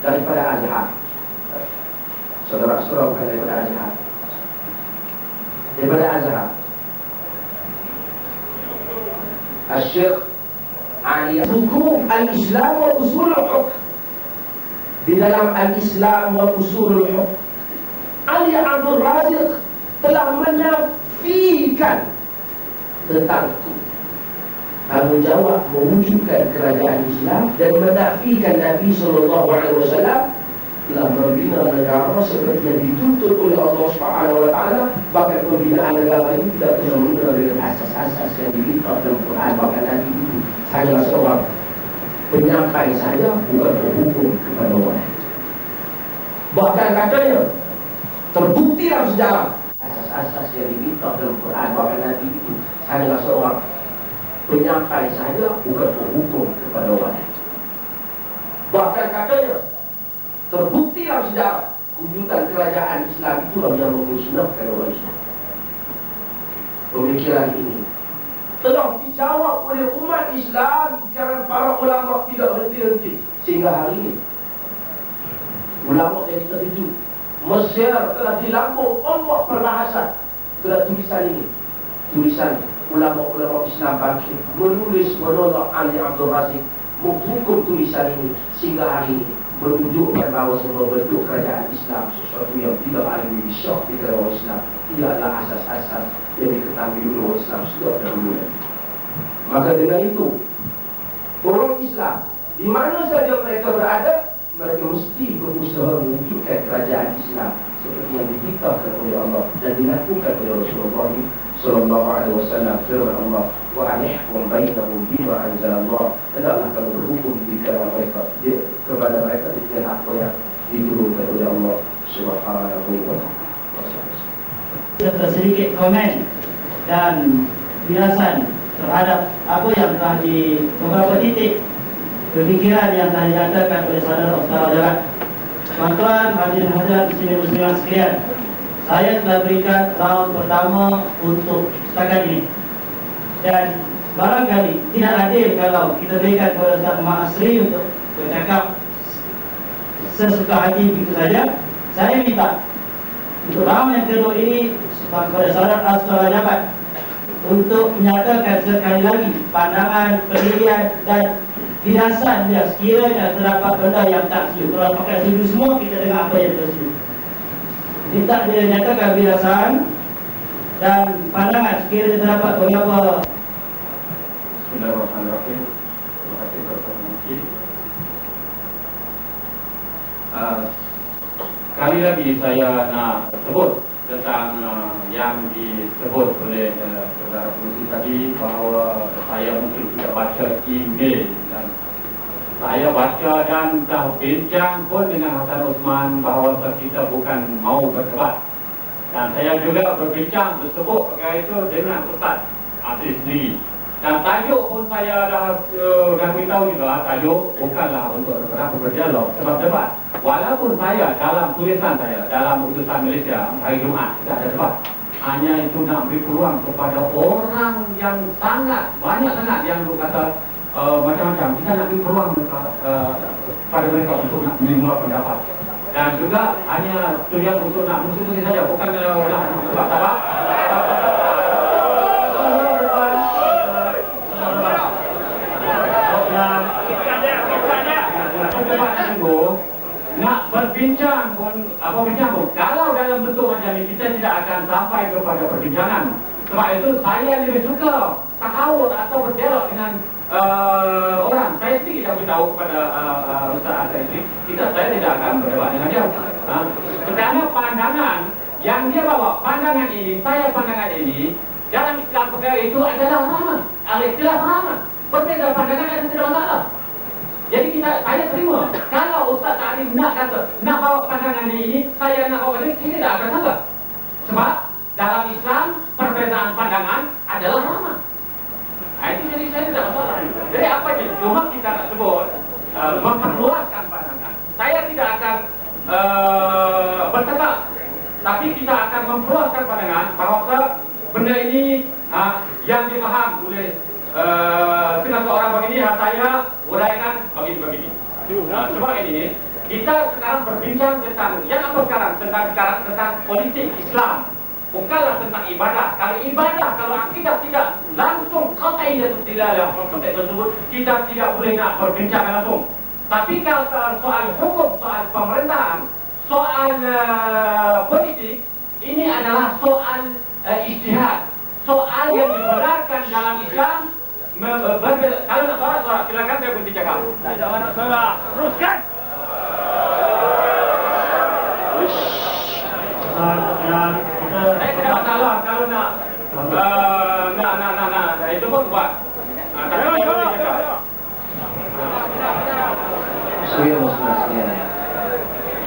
daripada Azhar. Saudara-saudara bukan daripada Azhar, daripada Azhar, Al-Syekh Ali Hukum Al-Islam wa Usulul Hukm. Di dalam Al-Islam wa Usulul Hukm, Ali Abdul Raziq telah menafikan tentang tanggungjawab mewujudkan kerajaan Islam dan menafikan Nabi SAW telah membina negara seperti yang dituntut oleh Allah SWT. Bahkan pembinaan negara ini tidak pernah menggunakan dengan asas-asas yang diminta dalam Quran. Bahkan Nabi itu hanyalah seorang penyampai saja, bukan penghukum kepada orang. Bahkan katanya terbukti dalam sejarah asas-asas yang diminta dalam Quran. Bahkan Nabi itu hanyalah seorang penyampai saja, bukan penghukum kepada orang. Bahkan katanya terbukti dalam sejarah wujudan kerajaan Islam itulah yang memusnahkan orang Islam. Pemikiran ini telah dijawab oleh umat Islam kerana para ulama tidak henti-henti sehingga hari ini. Ulama yang terkejut, Mesir telah dilambung ombak perbahasan terhadap tulisan ini. Tulisan ulama-ulama Islam bangkit menulis menolak Ali Abdul Raziq, menghukum tulisan ini sehingga hari ini menunjukkan bahawa semua bentuk kerajaan Islam sesuatu yang tidak ada bisa di kerajaan Islam. Ia adalah asas-asas yang diketahui oleh orang Islam sejak dahulu. Maka dengan itu, orang Islam di mana saja mereka berada, mereka mesti berusaha mewujudkan kerajaan Islam seperti yang dititahkan oleh Allah dan dilakukan oleh Rasulullah sallallahu alaihi wasallam. Firman Allah, wa anihkum bainahum bima anzalallah. Hendaklah kamu berhukum kepada mereka dengan apa yang diturunkan oleh Allah Subhanahu wa taala. Sedikit komen dan penjelasan terhadap apa yang telah di beberapa titik pemikiran yang telah dinyatakan oleh saudara Ustaz Rajabat. Tuan-tuan, hadirin hadirat muslimin sekalian, saya telah berikan round pertama untuk setakat ini. Dan barangkali tidak adil kalau kita berikan kepada Ustaz Muhammad Asri untuk bercakap sesuka hati begitu saja. Saya minta untuk round yang kedua ini kepada saudara Ustaz Rajabat untuk menyatakan sekali lagi pandangan, pendirian dan tindasan dia sekiranya terdapat benda yang tak setuju. Kalau pakai setuju semua, kita dengar apa yang tersetuju. Minta dia nyatakan tindasan dan pandangan sekiranya terdapat beberapa. Bismillahirrahmanirrahim. Terima kasih Dr. Muki. Sekali lagi saya nak sebut tentang yang disebut oleh saudara Muki tadi, bahawa saya mungkin tidak baca email, dan saya baca dan dah bincang pun dengan Hasan Osman bahawa kita bukan mau berdebat, dan saya juga berbincang tersebut perkara itu dengan Ustaz Asri sendiri. Dan tajuk pun saya dah beritahu juga, tajuk bukanlah untuk berdialog sebab debat. Walaupun saya dalam tulisan saya, dalam utusan Malaysia hari Jumaat tidak ada debat, hanya itu nak beri peluang kepada orang yang sangat banyak sangat yang berkata macam-macam. Kita nak beri peluang pada mereka untuk nak mengeluarkan pendapat. Dan juga hanya tujuan untuk nak musuh-musuh saja, bukan sebab akan sampai kepada perbincangan. Sebab itu saya lebih suka tahawur atau berdialog dengan orang. Saya sendiri tidak beritahu kepada Ustaz Azhar ini, saya tidak akan berdebat dengan dia. Kerana pandangan yang dia bawa, pandangan ini, pandangan ini, dalam Islam perkara itu adalah rahmah. Al-ikhtilaf rahmah. Berbeza pandangan itu tidak masalah. Jadi saya terima. Kalau Ustaz Arif nak bawa pandangan ini, saya nak bawa ini, saya tidak akan sabar. Sebab dalam Islam perbezaan pandangan adalah rahmah. Itu jadi saya tidak masalah. Jadi apa itu? Cuma kita nak sebut memperluaskan pandangan. Saya tidak akan bertegak, tapi kita akan memperluaskan pandangan bahawa benda ini yang dipaham oleh seorang begini, saya uraikan begini. Sebab ini kita sekarang berbincang tentang yang apa sekarang tentang politik Islam. Bukanlah tentang ibadah. Kalau ibadah, kalau akidah tidak langsung qat'i atau tidak dalam konteks tersebut, kita tidak boleh nak berbincang langsung. Tapi kalau soal hukum, soal pemerintahan, soal politik, ini adalah soal ijtihad. Soal yang dibenarkan dalam Islam. Kalau nak sorak, silakan saya berhenti cakap. Tak ada nak sorak. Teruskan. Saya tidak masalah kalau nak itu pun buat. Saya maksudnya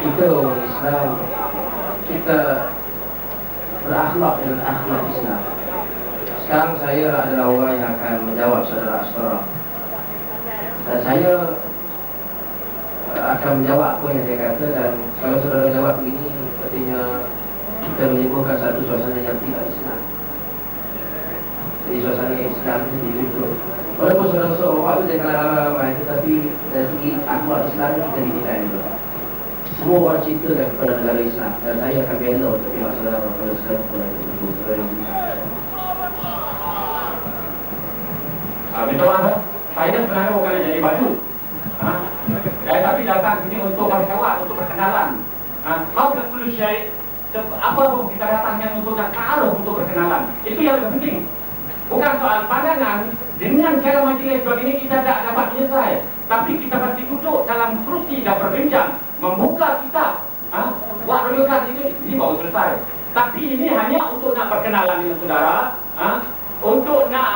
kita orang Islam, kita berakhlak dengan akhlak Islam. Sekarang saya adalah orang yang akan menjawab saudara Astra, dan saya akan menjawab apa yang dia kata. Dan kalau saudara jawab begini, artinya kita menimbulkan satu suasana yang tidak Islam. Jadi suasana Islam ini ditutup. Walaupun saudara waktu jangan ramai-ramai, tetapi dari segi akhlak Islam kita dinilai juga. Semua orang cintakan kepada negara Islam, dan saya akan bela untuk pihak saudara pada sekarang tersebut. Minta maaf, saya sebenarnya bukan nak jadi baju. Tapi datang sini untuk berkawan, untuk berkenalan. How to pull syai, apa pun kita datangnya untuk nak taruh, untuk berkenalan. Itu yang lebih penting. Bukan soal pandangan. Dengan cara majlis begini kita tak dapat menyelesai. Tapi kita pasti duduk dalam kerusi dan berbincang, membuka kitab. Buat rujukan itu, ini baru selesai. Tapi ini hanya untuk nak berkenalan dengan saudara. Untuk nak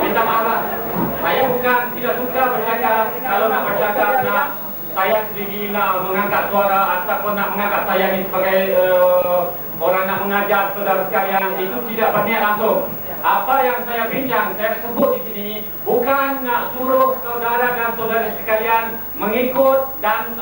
minta maaf, saya bukan tidak suka bercakap. Kalau nak bercakap, saya sendiri nak mengangkat suara ataupun nak mengangkat saya ini sebagai orang nak mengajar saudara sekalian, itu tidak berniat langsung. Apa yang saya bincang, saya sebut di sini bukan nak suruh saudara dan saudara sekalian mengikut dan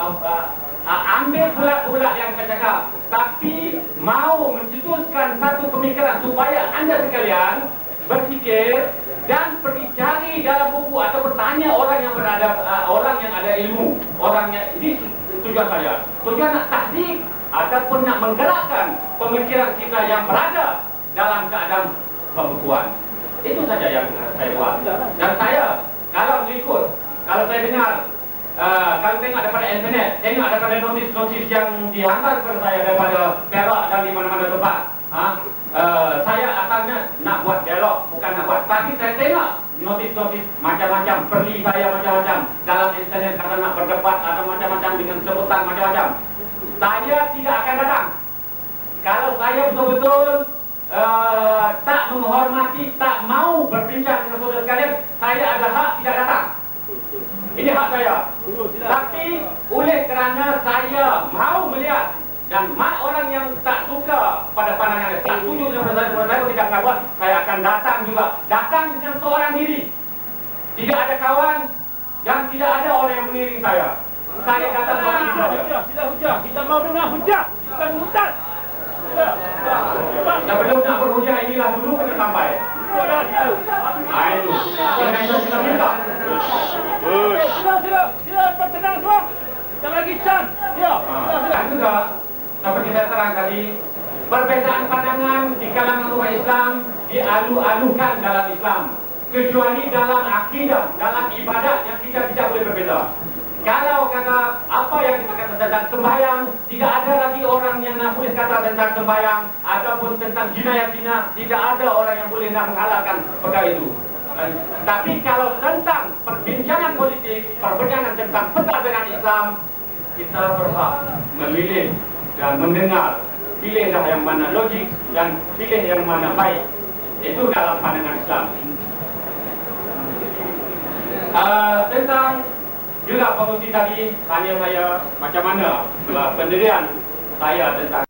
ambil bulat-bulat yang saya cakap, tapi mau mencetuskan satu pemikiran supaya anda sekalian berfikir dan pergi cari dalam buku atau bertanya orang yang berada, orang yang ada ilmu, orang yang ini tujuan saya. Tujuan nak tahdik ataupun nak menggerakkan pemikiran kita yang berada dalam keadaan pembekuan. Itu saja yang saya buat. Dan saya kalau mengikut, kalau saya dengar, kalau tengok daripada internet, tengok daripada notis-notis yang dihantar kepada saya daripada Perak dan di mana-mana tempat, saya asalnya nak buat dialog, bukan nak buat. Tapi saya tengok notis-notis macam-macam, perli saya macam-macam dalam internet, kata nak berdebat atau macam-macam dengan sebutan macam-macam. Saya tidak akan datang. Kalau saya betul-betul tak menghormati, tak mau berbincang dengan saudara sekalian, saya ada hak tidak datang. Ini hak saya. Tapi oleh kerana saya mau melihat dan orang yang tak suka pada pandangan, tak setuju dengan saya tidak akan buat, saya akan datang juga. Datang dengan seorang diri. Tidak ada kawan dan tidak ada orang yang mengiring saya. Saya datang seorang diri saja. Tidak hujah. Kita mau dengar hujah, bukan mutat. Dan belum nak berhujah, inilah dulu kena sampai. Itu. Yang kita minta. Sila bertenang semua. Sekali lagi Chan. Ya. Dan juga seperti saya terang tadi, perbezaan pandangan di kalangan umat Islam dialu-alukan dalam Islam, kecuali dalam akidah, dalam ibadat yang kita tidak boleh berbeza. Kalau kata apa yang kita kata tentang sembahyang, tidak ada lagi orang yang nak boleh kata tentang sembahyang ataupun tentang jinayat-jinayat, tidak ada orang yang boleh nak menghalalkan perkara itu. Tapi kalau tentang perbincangan politik, perbincangan tentang pentadbiran Islam, kita berhak memilih dan mendengar, pilihlah yang mana logik dan pilih yang mana baik. Itu dalam pandangan Islam. Tentang juga pengusi tadi tanya saya macam mana pendirian saya tentang